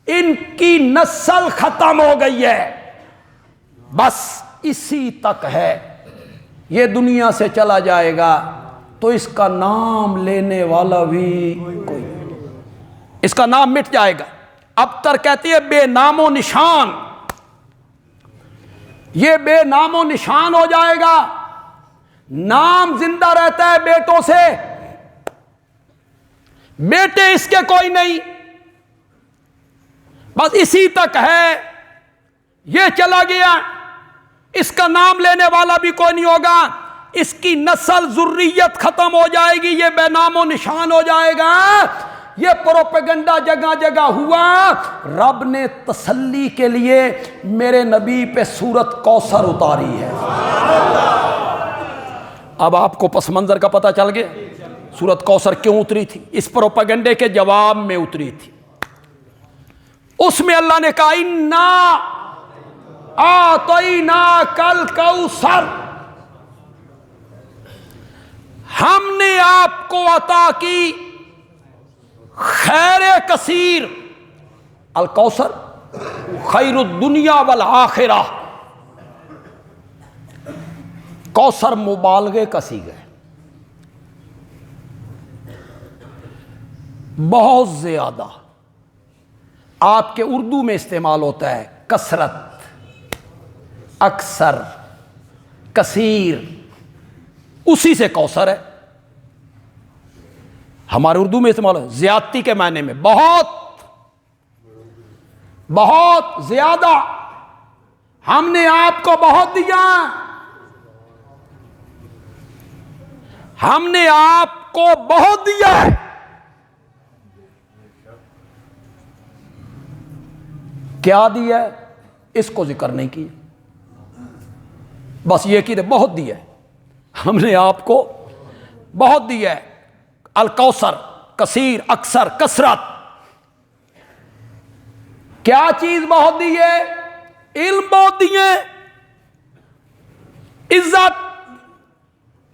ان کی نسل ختم ہو گئی ہے، بس اسی تک ہے، یہ دنیا سے چلا جائے گا تو اس کا نام لینے والا بھی کوئی نہیں۔ اس کا نام مٹ جائے گا۔ ابتر کہتی ہے بے نام و نشان، یہ بے نام و نشان ہو جائے گا۔ نام زندہ رہتا ہے بیٹوں سے، بیٹے اس کے کوئی نہیں، بس اسی تک ہے، یہ چلا گیا، اس کا نام لینے والا بھی کوئی نہیں ہوگا، اس کی نسل ذریت ختم ہو جائے گی، یہ بے نام و نشان ہو جائے گا۔ یہ پروپیگنڈا جگہ جگہ ہوا۔ رب نے تسلی کے لیے میرے نبی پہ سورت کوثر اتاری ہے۔ اب آپ کو پس منظر کا پتہ چل گیا سورت کوثر کیوں اتری تھی؟ اس پروپیگنڈے کے جواب میں اتری تھی۔ اس میں اللہ نے کہا انا اعطیناک الکوثر، ہم نے آپ کو عطا کی خیر کثیر۔ الکوثر خیر الدنیا والآخرہ، کوثر مبالغے کا صیغہ ہے، بہت زیادہ۔ آپ کے اردو میں استعمال ہوتا ہے کثرت، اکثر، کثیر، اسی سے کوثر ہے۔ ہمارے اردو میں استعمال ہے زیادتی کے معنی میں، بہت بہت زیادہ، ہم نے آپ کو بہت دیا، ہم نے آپ کو بہت دیا ہے۔ کیا دیا ہے اس کو ذکر نہیں کیا، بس یہ کہ بہت دیا ہے، ہم نے آپ کو بہت دیا ہے۔ الکوثر، کثیر، اکثر، کثرت، کیا چیز بہت دی ہے؟ علم بہت دیے، عزت،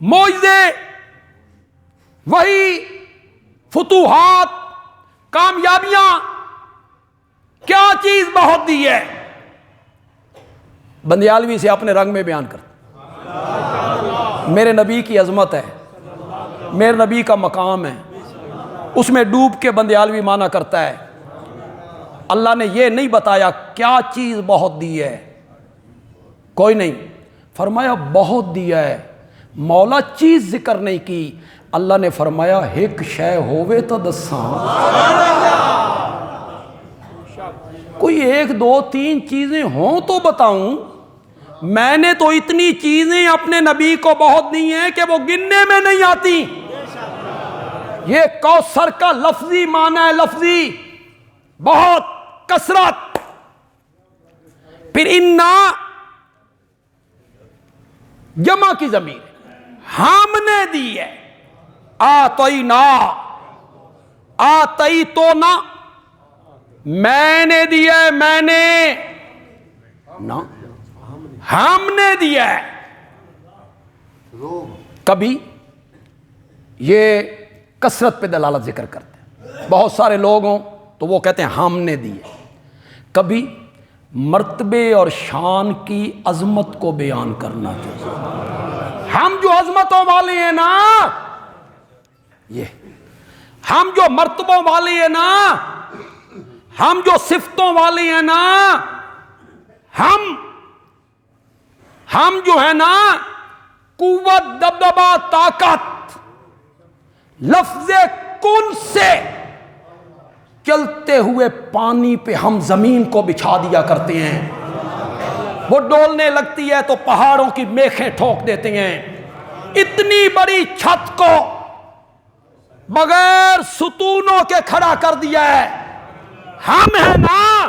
معجزے، وحی، فتوحات، کامیابیاں، کیا چیز بہت دی ہے؟ بندیالوی سے اپنے رنگ میں بیان کرتا، میرے نبی کی عظمت ہے، میرے نبی کا مقام ہے، اس میں ڈوب کے بندیالوی مانا کرتا ہے۔ اللہ نے یہ نہیں بتایا کیا چیز بہت دی ہے، کوئی نہیں، فرمایا بہت دیا ہے۔ مولا چیز ذکر نہیں کی، اللہ نے فرمایا ایک شے ہووے تو دساں، کوئی ایک دو تین چیزیں ہوں تو بتاؤں۔ میں نے تو اتنی چیزیں اپنے نبی کو بہت دی ہیں کہ وہ گننے میں نہیں آتی۔ یہ کوثر کا لفظی معنی ہے، لفظی بہت، کثرت۔ پھر انا جمع کی ضمیر، ہم نے دی ہے۔ آتینا، آتیتونا، میں نے دیا ہے، میں نے نا، ہم نے دیا ہے۔ کبھی یہ کثرت پہ دلالت ذکر کرتے ہیں، بہت سارے لوگ ہوں تو وہ کہتے ہیں ہم نے دیے۔ کبھی مرتبے اور شان کی عظمت کو بیان کرنا چاہیے، ہم جو عظمتوں والے ہیں نا، یہ ہم جو مرتبوں والے ہیں نا، ہم جو صفتوں والے ہیں نا، ہم جو ہے نا، قوت، دبدبہ، طاقت، لفظ کن سے چلتے ہوئے پانی پہ ہم زمین کو بچھا دیا کرتے ہیں، وہ ڈولنے لگتی ہے تو پہاڑوں کی میخیں ٹھوک دیتے ہیں۔ اتنی بڑی چھت کو بغیر ستونوں کے کھڑا کر دیا ہے، ہم ہیں نا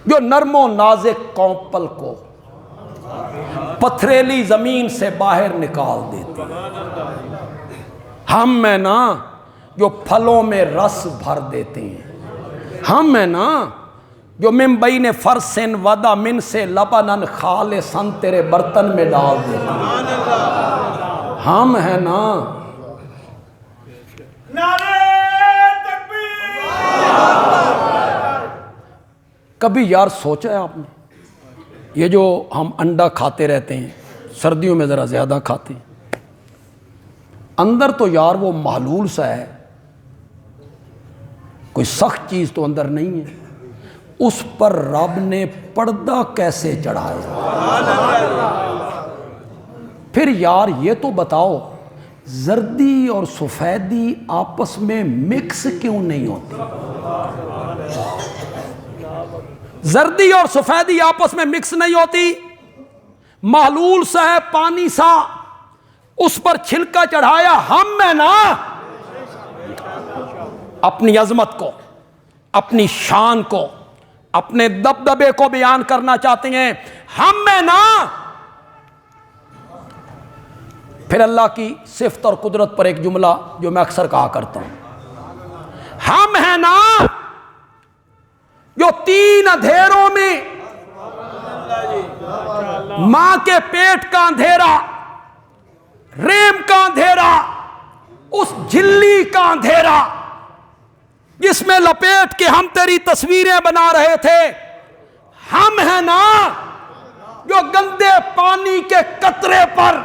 جو نرم و نازک کونپل کو پتھریلی زمین سے باہر نکال دیتے ہیں، ہم ہیں نا جو پھلوں میں رس بھر دیتے ہیں، ہم ہیں نا جو من بین فرسن ودا من سے لبنن خالصن تیرے برتن میں ڈال دیتے ہیں، ہم ہیں نا۔ کبھی یار سوچا ہے آپ نے، یہ جو ہم انڈا کھاتے رہتے ہیں، سردیوں میں ذرا زیادہ کھاتے ہیں، اندر تو یار وہ محلول سا ہے، کوئی سخت چیز تو اندر نہیں ہے، اس پر رب نے پردہ کیسے چڑھایا؟ پھر یار یہ تو بتاؤ زردی اور سفیدی آپس میں مکس کیوں نہیں ہوتی؟ زردی اور سفیدی آپس میں مکس نہیں ہوتی؟ محلول سا ہے، پانی سا، اس پر چھلکا چڑھایا، ہم میں نا اپنی عظمت کو، اپنی شان کو، اپنے دبدبے کو بیان کرنا چاہتے ہیں، ہم میں نا پھر اللہ کی صفت اور قدرت پر ایک جملہ جو میں اکثر کہا کرتا ہوں، ہم ہیں نا جو 3 اندھیروں میں، ماں کے پیٹ کا اندھیرا، ریم کا اندھیرا، اس جھلی کا اندھیرا جس میں لپیٹ کے ہم تیری تصویریں بنا رہے تھے، ہم ہیں نا جو گندے پانی کے قطرے پر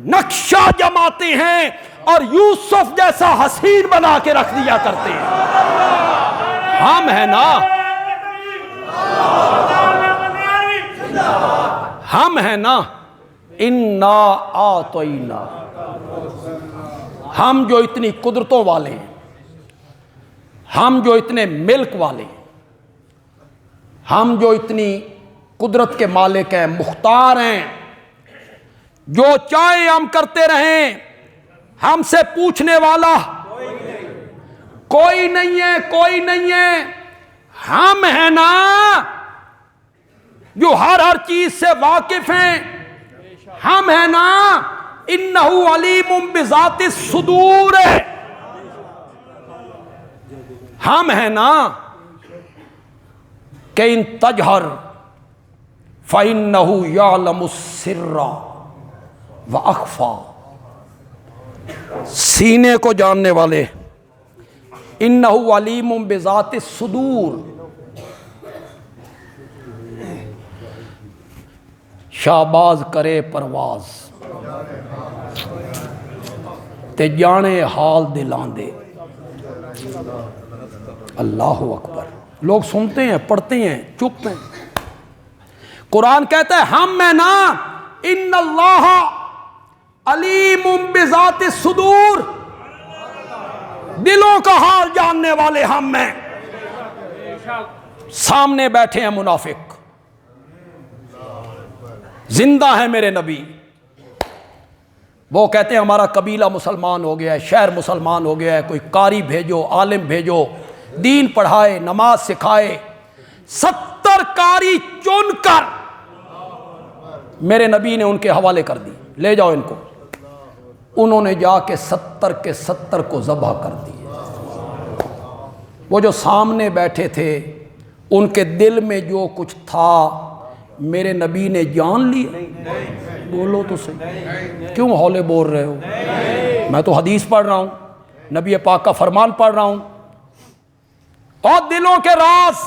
نقشہ جماتے ہیں اور یوسف جیسا حسین بنا کے رکھ دیا کرتے ہیں، ہم ہیں نا، ہم ہیں نا، انا آتینا، ہم جو اتنی قدرتوں والے ہیں، ہم جو اتنے ملک والے ہیں، ہم جو اتنی قدرت کے مالک ہیں، مختار ہیں، جو چاہے ہم کرتے رہیں، ہم سے پوچھنے والا کوئی نہیں ہے، کوئی نہیں ہے، ہم ہیں نا جو ہر چیز سے واقف ہیں، ہم ہیں نا انہ علیم بذات الصدور، ہم ہیں نا کہ ان تجہر فإنہ یعلم السر وأخفی، سینے کو جاننے والے، انہ علیم بذات الصدور، شہباز کرے پرواز تے جانے حال دلان دے، اللہ اکبر۔ لوگ سنتے ہیں، پڑھتے ہیں، چپ ہیں، قرآن کہتا ہے ہم میں نا ان اللہ علیم بذات الصدور، دلوں کا حال جاننے والے ہم میں۔ سامنے بیٹھے ہیں منافق، زندہ ہے میرے نبی، وہ کہتے ہیں ہمارا قبیلہ مسلمان ہو گیا ہے، شہر مسلمان ہو گیا ہے، کوئی قاری بھیجو، عالم بھیجو، دین پڑھائے، نماز سکھائے۔ 70 قاری چن کر میرے نبی نے ان کے حوالے کر دی، لے جاؤ ان کو۔ انہوں نے جا کے 70 کے 70 کو ذبح کر دیے۔ وہ جو سامنے بیٹھے تھے ان کے دل میں جو کچھ تھا میرے نبی نے جان لیا؟ بولو تو صحیح، کیوں ہولے بول رہے ہو؟ میں تو حدیث پڑھ رہا ہوں، نبی پاک کا فرمان پڑھ رہا ہوں، اور دلوں کے راز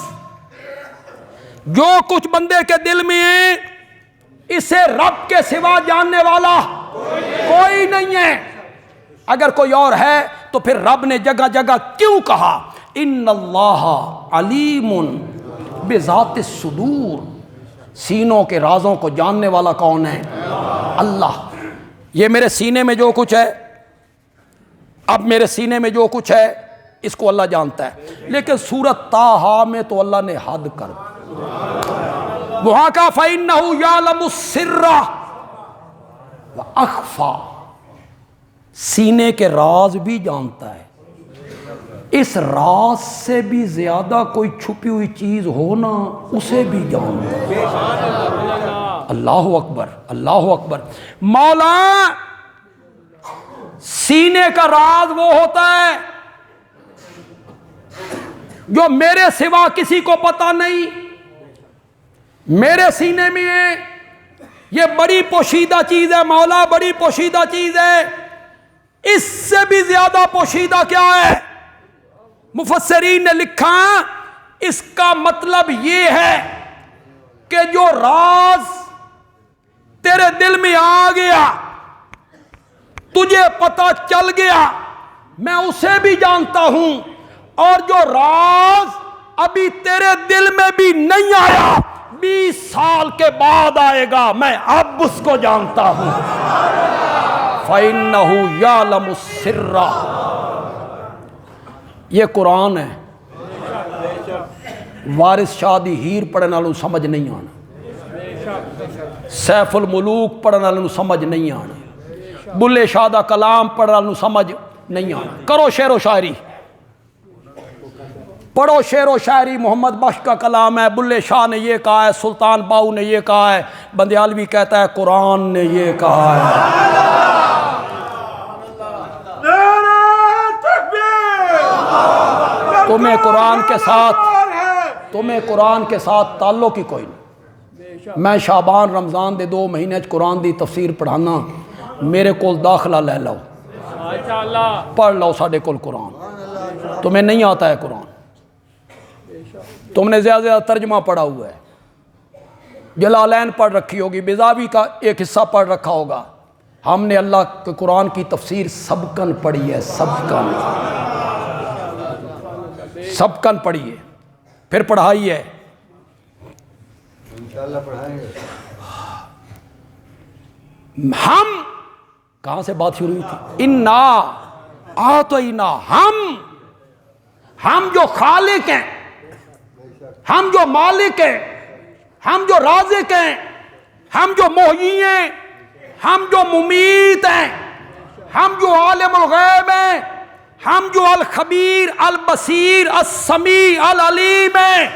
جو کچھ بندے کے دل میں ہے اسے رب کے سوا جاننے والا کوئی نہیں ہے۔ اگر کوئی اور ہے تو پھر رب نے جگہ جگہ کیوں کہا ان اللہ علیم بذات الصدور، سینوں کے رازوں کو جاننے والا کون ہے؟ اللہ۔ یہ میرے سینے میں جو کچھ ہے، اب میرے سینے میں جو کچھ ہے اس کو اللہ جانتا ہے، لیکن سورۃ طٰہٰ میں تو اللہ نے حد کر دی، وہاں کا فَإِنَّهُ يَعْلَمُ السِّرَّ وَأَخْفَى، سینے کے راز بھی جانتا ہے، اس راز سے بھی زیادہ کوئی چھپی ہوئی چیز ہونا اسے بھی جانتا ہے۔ اللہ اکبر، اللہ اکبر۔ مولا سینے کا راز وہ ہوتا ہے جو میرے سوا کسی کو پتا نہیں، میرے سینے میں ہے، یہ بڑی پوشیدہ چیز ہے مولا، بڑی پوشیدہ چیز ہے۔ اس سے بھی زیادہ پوشیدہ کیا ہے؟ مفسرین نے لکھا اس کا مطلب یہ ہے کہ جو راز تیرے دل میں آ گیا، تجھے پتا چل گیا، میں اسے بھی جانتا ہوں، اور جو راز ابھی تیرے دل میں بھی نہیں آیا 20 سال کے بعد آئے گا، میں اب اس کو جانتا ہوں۔ فَإِنَّهُ يَعْلَمُ السِّرَّ، یہ قرآن ہے۔ وارث شاہ دی ہیر پڑھنے والوں سمجھ نہیں آنا، سیف الملوک پڑھنے والوں سمجھ نہیں آنا، بلے شاہ دا کلام پڑھنے والوں سمجھ نہیں آنا۔ کرو شعر و شاعری، پڑھو شعر و شاعری۔ محمد بخش کا کلام ہے، بلے شاہ نے یہ کہا ہے، سلطان باؤ نے یہ کہا ہے، بندیالوی کہتا ہے قرآن نے یہ کہا ہے۔ تمہیں قرآن کے ساتھ تعلق ہی کوئی نہیں۔ میں شعبان رمضان دے 2 مہینے قرآن دی تفسیر پڑھانا، میرے کول داخلہ لے لو، پڑھ لو ساڈے کول قرآن۔ تمہیں نہیں آتا ہے قرآن، تم نے زیادہ زیادہ ترجمہ پڑھا ہوا ہے، جلالین پڑھ رکھی ہوگی، بیضاوی کا ایک حصہ پڑھ رکھا ہوگا۔ ہم نے اللہ کے قرآن کی تفسیر سبکن پڑھی ہے، سبکن پڑھی ہے، پھر پڑھائی ہے۔ انشاءاللہ پڑھائیں گے۔ ہم کہاں سے بات شروع ہوئی تھی؟ انا اعطینا، ہم جو خالق ہیں، ہم جو مالک ہیں، ہم جو رازق ہیں، ہم جو محیی ہیں، ہم جو ممیت ہیں، ہم جو عالم الغیب ہیں، ہم جو الخبیر البصیر السمیع العلیم ہیں،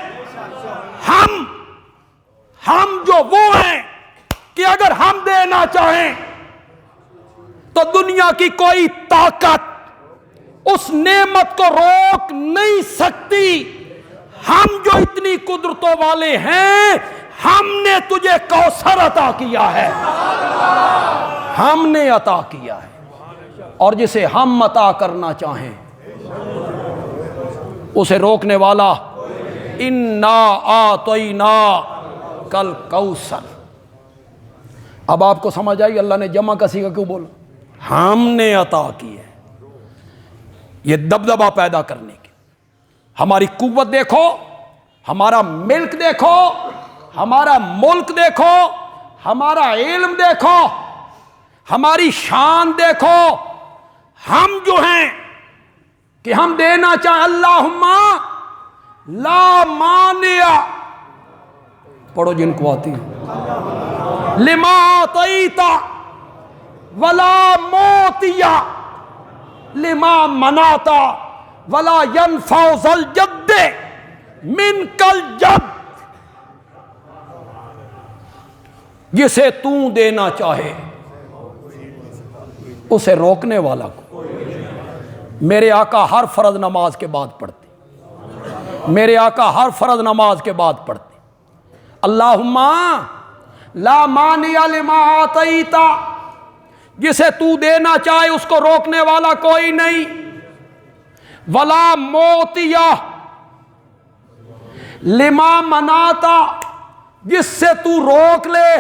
ہم جو وہ ہیں کہ اگر ہم دینا چاہیں تو دنیا کی کوئی طاقت اس نعمت کو روک نہیں سکتی۔ ہم جو اتنی قدرتوں والے ہیں، ہم نے تجھے کوثر عطا کیا ہے، ہم نے عطا کیا ہے، اور جسے ہم عطا کرنا چاہیں اسے روکنے والا انا اعطینا کل کوثر۔ اب آپ کو سمجھ آئی اللہ نے جمع کا صیغہ کیوں بولا؟ ہم نے عطا کی ہے، یہ دبدبہ پیدا کرنے کی۔ ہماری قوت دیکھو، ہمارا ملک دیکھو، ہمارا ملک دیکھو، ہمارا علم دیکھو، ہماری شان دیکھو۔ ہم جو ہیں کہ ہم دینا چاہیں، اللہم لا مانع، پڑھو جن کو آتی ہے، لما اعطیت ولا معطی لما منعت ولا ينفع ذا الجد منک الجد۔ جسے تو دینا چاہے اسے روکنے والا کو۔ میرے آقا ہر فرض نماز کے بعد پڑھتے، میرے آقا ہر فرض نماز کے بعد پڑھتے اللہم لا مانع لما اعطیت، جسے تو دینا چاہے اس کو روکنے والا کوئی نہیں، ولا معطی لما منعت، جس سے تو روک لے،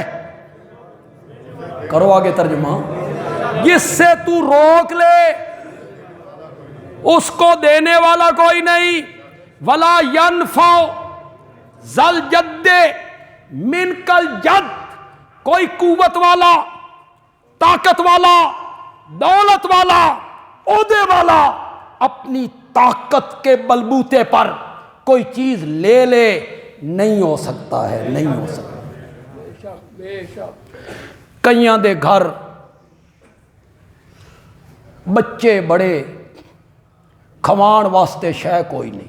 کرو آگے ترجمہ، جس سے تو روک لے اس کو دینے والا کوئی نہیں، ولا ينفع ذا الجد منک الجد، کوئی قوت والا، طاقت والا، دولت والا، عہدے والا اپنی طاقت کے بلبوتے پر کوئی چیز لے لے نہیں ہو سکتا ہے، نہیں ہو سکتا۔ کئیاں دے گھر بچے بڑے، کھوان واسطے شے کوئی نہیں،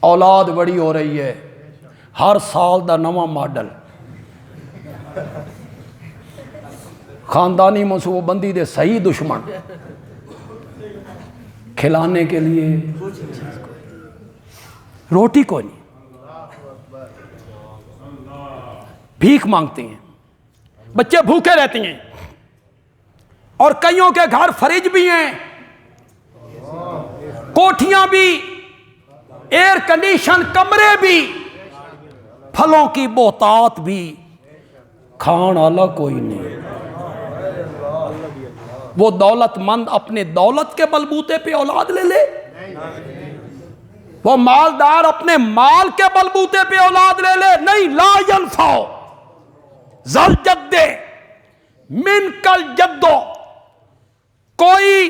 اولاد بڑی ہو رہی ہے، ہر سال دا نواں ماڈل، خاندانی منصوبہ بندی دے صحیح دشمن، کھلانے کے لیے روٹی کوئی نہیں، بھیک مانگتے ہیں، بچے بھوکے رہتے ہیں، اور کئیوں کے گھر فریج بھی ہیں، کوٹھیاں بھی، ایئر کنڈیشن کمرے بھی، پھلوں کی بہتات بھی، کھان والا کوئی نہیں۔ وہ دولت مند اپنے دولت کے بلبوتے پہ اولاد لے لے؟ وہ مالدار اپنے مال کے بلبوتے پہ اولاد لے لے؟ نہیں. لا ینفع ذل جد من کل جدو، کوئی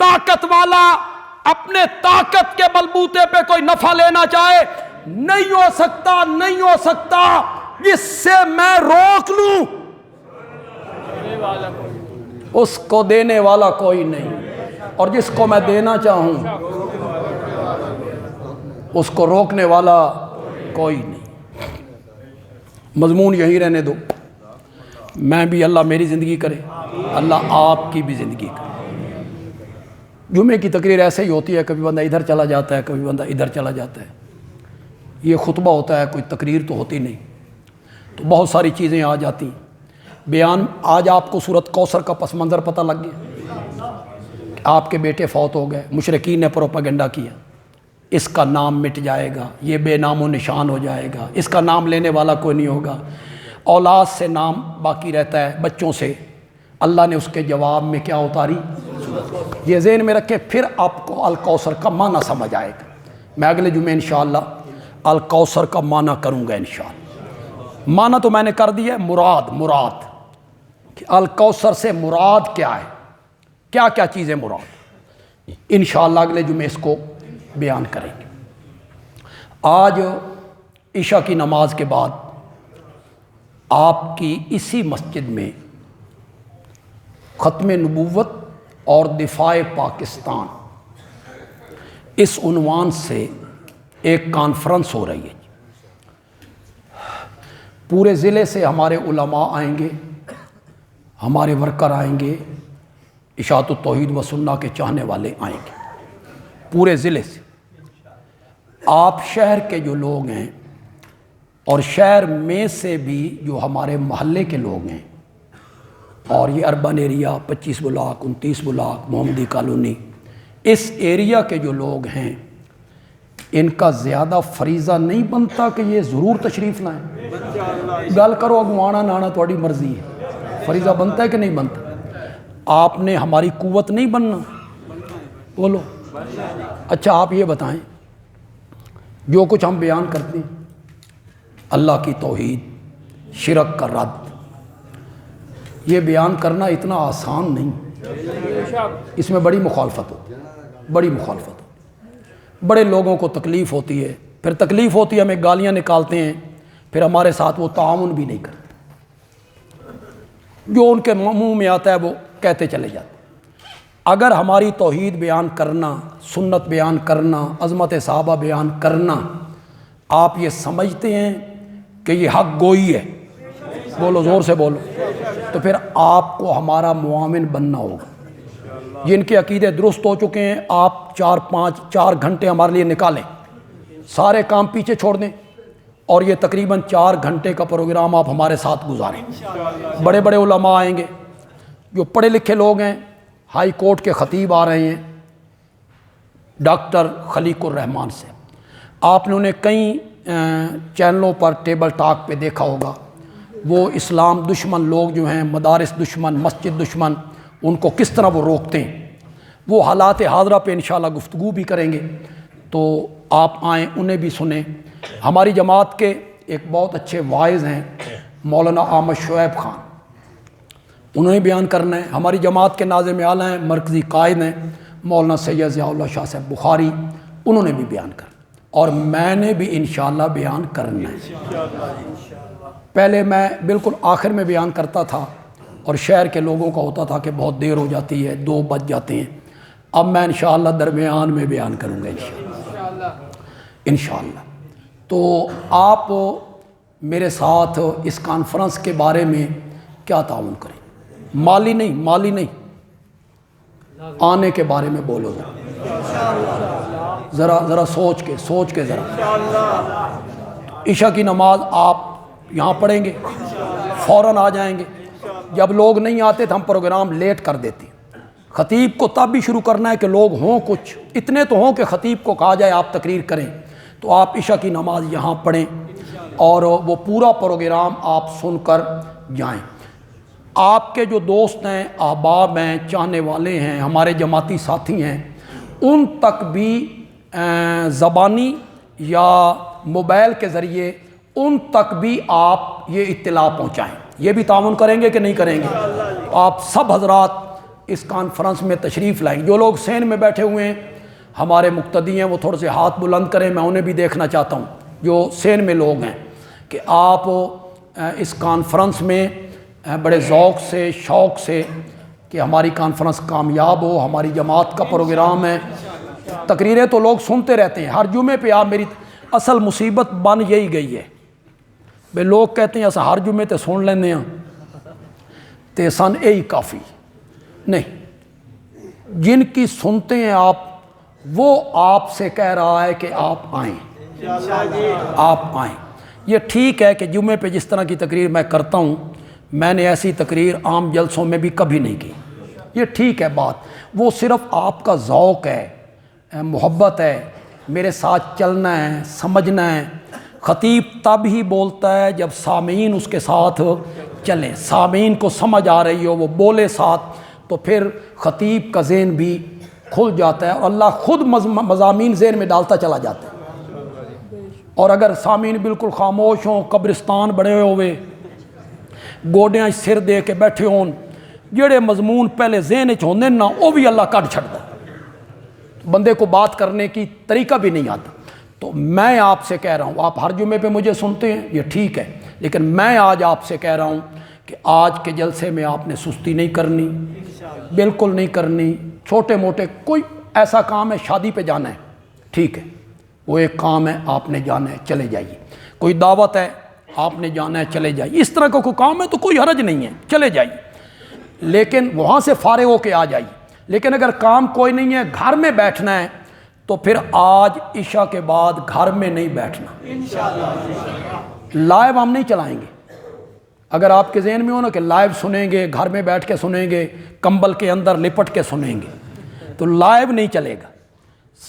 طاقت والا اپنے طاقت کے بلبوتے پہ کوئی نفع لینا چاہے نہیں ہو سکتا، نہیں ہو سکتا. اس سے میں روک لوں، اس کو دینے والا کوئی نہیں، اور جس کو میں دینا چاہوں اس کو روکنے والا کوئی نہیں. مضمون یہی رہنے دو. میں بھی، اللہ میری زندگی کرے، اللہ آپ کی بھی زندگی کرے. جمعے کی تقریر ایسے ہی ہوتی ہے، کبھی بندہ ادھر چلا جاتا ہے، کبھی بندہ ادھر چلا جاتا ہے. یہ خطبہ ہوتا ہے، کوئی تقریر تو ہوتی نہیں، تو بہت ساری چیزیں آ جاتی ہیں. بیان آج آپ کو سورۃ کوثر کا پس منظر پتہ لگ گیا. آپ کے بیٹے فوت ہو گئے، مشرکین نے پروپیگنڈا کیا، اس کا نام مٹ جائے گا، یہ بے نام و نشان ہو جائے گا، اس کا نام لینے والا کوئی نہیں ہوگا، اولاد سے نام باقی رہتا ہے، بچوں سے. اللہ نے اس کے جواب میں کیا اتاری؟ یہ ذہن میں رکھیں، پھر آپ کو الکوثر کا معنی سمجھ آئے گا. میں اگلے جمعے انشاءاللہ الکوثر کا معنی کروں گا انشاءاللہ. معنی تو میں نے کر دیا ہے. مراد کہ الکوثر سے مراد کیا ہے، کیا کیا چیزیں مراد، انشاءاللہ اگلے جمعے اس کو بیان کریں گے. آج عشاء کی نماز کے بعد آپ کی اسی مسجد میں ختم نبوت اور دفاع پاکستان اس عنوان سے ایک کانفرنس ہو رہی ہے. پورے ضلع سے ہمارے علماء آئیں گے، ہمارے ورکر آئیں گے، اشاعت التوحید و سنہ کے چاہنے والے آئیں گے پورے ضلع سے. آپ شہر کے جو لوگ ہیں اور شہر میں سے بھی جو ہمارے محلے کے لوگ ہیں، اور یہ اربن ایریا 25 بلاک 29 بلاک محمدی کالونی، اس ایریا کے جو لوگ ہیں، ان کا زیادہ فریضہ نہیں بنتا کہ یہ ضرور تشریف لائیں. گل کرو اگوانا نانا تھوڑی مرضی ہے، فریضہ بنتا ہے کہ نہیں بنتا؟ آپ نے ہماری قوت نہیں بننا، بولو. اچھا آپ یہ بتائیں، جو کچھ ہم بیان کرتے ہیں اللہ کی توحید، شرک کا رد، یہ بیان کرنا اتنا آسان نہیں. اس میں بڑی مخالفت ہوتی ہے، بڑی مخالفت ہوتی ہے. بڑے لوگوں کو تکلیف ہوتی ہے، پھر تکلیف ہوتی ہے، ہمیں گالیاں نکالتے ہیں، پھر ہمارے ساتھ وہ تعاون بھی نہیں کرتے. جو ان کے منہ میں آتا ہے وہ کہتے چلے جاتے. اگر ہماری توحید بیان کرنا، سنت بیان کرنا، عظمت صحابہ بیان کرنا آپ یہ سمجھتے ہیں کہ یہ حق گوئی ہے، بولو زور سے بولو، تو پھر آپ کو ہمارا معاون بننا ہوگا. جن کے عقیدے درست ہو چکے ہیں، آپ 4 گھنٹے ہمارے لیے نکالیں، سارے کام پیچھے چھوڑ دیں، اور یہ تقریباً 4 گھنٹے کا پروگرام آپ ہمارے ساتھ گزاریں. بڑے بڑے علماء آئیں گے، جو پڑھے لکھے لوگ ہیں. ہائی کورٹ کے خطیب آ رہے ہیں ڈاکٹر خلیق الرحمان سے. آپ نے انہیں کئی چینلوں پر ٹیبل ٹاک پہ دیکھا ہوگا. وہ اسلام دشمن لوگ جو ہیں، مدارس دشمن، مسجد دشمن، ان کو کس طرح وہ روکتے ہیں. وہ حالات حاضرہ پہ انشاءاللہ گفتگو بھی کریں گے، تو آپ آئیں، انہیں بھی سنیں. ہماری جماعت کے ایک بہت اچھے واعظ ہیں مولانا احمد شعیب خان، انہوں نے بیان کرنا ہے. ہماری جماعت کے ناظم اعلیٰ ہیں، مرکزی قائد ہیں مولانا سید ضیاء اللہ شاہ صاحب بخاری، انہوں نے بھی بیان کرنا، اور میں نے بھی انشاءاللہ بیان کرنا ہے. پہلے میں بالکل آخر میں بیان کرتا تھا، اور شہر کے لوگوں کا ہوتا تھا کہ بہت دیر ہو جاتی ہے، 2 بج جاتے ہیں. اب میں انشاءاللہ درمیان میں بیان کروں گا انشاءاللہ. تو آپ میرے ساتھ اس کانفرنس کے بارے میں کیا تعاون کریں؟ مالی نہیں، آنے کے بارے میں بولو. ذرا سوچ کے ذرا. عشاء کی نماز آپ یہاں پڑھیں گے، فوراً آ جائیں گے. جب لوگ نہیں آتے تو ہم پروگرام لیٹ کر دیتے. خطیب کو تب بھی شروع کرنا ہے کہ لوگ ہوں، کچھ اتنے تو ہوں کہ خطیب کو کہا جائے آپ تقریر کریں. تو آپ عشاء کی نماز یہاں پڑھیں، اور وہ پورا پروگرام آپ سن کر جائیں. آپ کے جو دوست ہیں، احباب ہیں، چاہنے والے ہیں، ہمارے جماعتی ساتھی ہیں، ان تک بھی زبانی یا موبائل کے ذریعے ان تک بھی آپ یہ اطلاع پہنچائیں۔ یہ بھی تعاون کریں گے کہ نہیں کریں گے؟ آپ سب حضرات اس کانفرنس میں تشریف لائیں۔ جو لوگ سین میں بیٹھے ہوئے ہیں، ہمارے مقتدی ہیں، وہ تھوڑے سے ہاتھ بلند کریں، میں انہیں بھی دیکھنا چاہتا ہوں جو سین میں لوگ ہیں، کہ آپ اس کانفرنس میں بڑے ذوق سے، شوق سے، کہ ہماری کانفرنس کامیاب ہو، ہماری جماعت کا پروگرام ہے۔ تقریریں تو لوگ سنتے رہتے ہیں، ہر جمعے پہ آپ میری اصل مصیبت بن یہی گئی ہے بھئی لوگ کہتے ہیں ایسا ہر جمعے تے سن لینے ہیں تے سن اے ہی کافی نہیں، جن کی سنتے ہیں آپ، وہ آپ سے کہہ رہا ہے کہ آپ آئیں، آپ آئیں۔ یہ ٹھیک ہے کہ جمعے پہ جس طرح کی تقریر میں کرتا ہوں، میں نے ایسی تقریر عام جلسوں میں بھی کبھی نہیں کی، یہ ٹھیک ہے بات، وہ صرف آپ کا ذوق ہے، محبت ہے، میرے ساتھ چلنا ہے، سمجھنا ہے۔ خطیب تب ہی بولتا ہے جب سامعین اس کے ساتھ چلیں، سامعین کو سمجھ آ رہی ہو، وہ بولے ساتھ، تو پھر خطیب کا ذہن بھی کھل جاتا ہے اور اللہ خود مضامین ذہن میں ڈالتا چلا جاتا ہے۔ اور اگر سامعین بالکل خاموش ہوں، قبرستان بڑے ہوئے، گوڈیاں سر دے کے بیٹھے ہون، جڑے مضمون پہلے ذہن وچ ہوندے نا وہ بھی اللہ کڈ چھڑدا ہے، بندے کو بات کرنے کی طریقہ بھی نہیں آتا۔ تو میں آپ سے کہہ رہا ہوں، آپ ہر جمعے پہ مجھے سنتے ہیں، یہ ٹھیک ہے، لیکن میں آج آپ سے کہہ رہا ہوں کہ آج کے جلسے میں آپ نے سستی نہیں کرنی، بالکل نہیں کرنی۔ چھوٹے موٹے کوئی ایسا کام ہے، شادی پہ جانا ہے، ٹھیک ہے، وہ ایک کام ہے، آپ نے جانا ہے، چلے جائیے۔ کوئی دعوت ہے، آپ نے جانا ہے، چلے جائیے۔ اس طرح کا کوئی کام ہے تو کوئی حرج نہیں ہے، چلے جائیے، لیکن وہاں سے فارغ ہو کے آ جائیے۔ لیکن اگر کام کوئی نہیں ہے، گھر میں بیٹھنا ہے، تو پھر آج عشاء کے بعد گھر میں نہیں بیٹھنا، لائیو ہم نہیں چلائیں گے۔ اگر آپ کے ذہن میں ہو نا کہ لائیو سنیں گے، گھر میں بیٹھ کے سنیں گے، کمبل کے اندر لپٹ کے سنیں گے، تو لائیو نہیں چلے گا،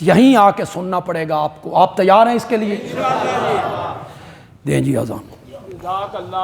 یہیں آ کے سننا پڑے گا آپ کو۔ آپ تیار ہیں اس کے لیے؟ دیں جی اذان۔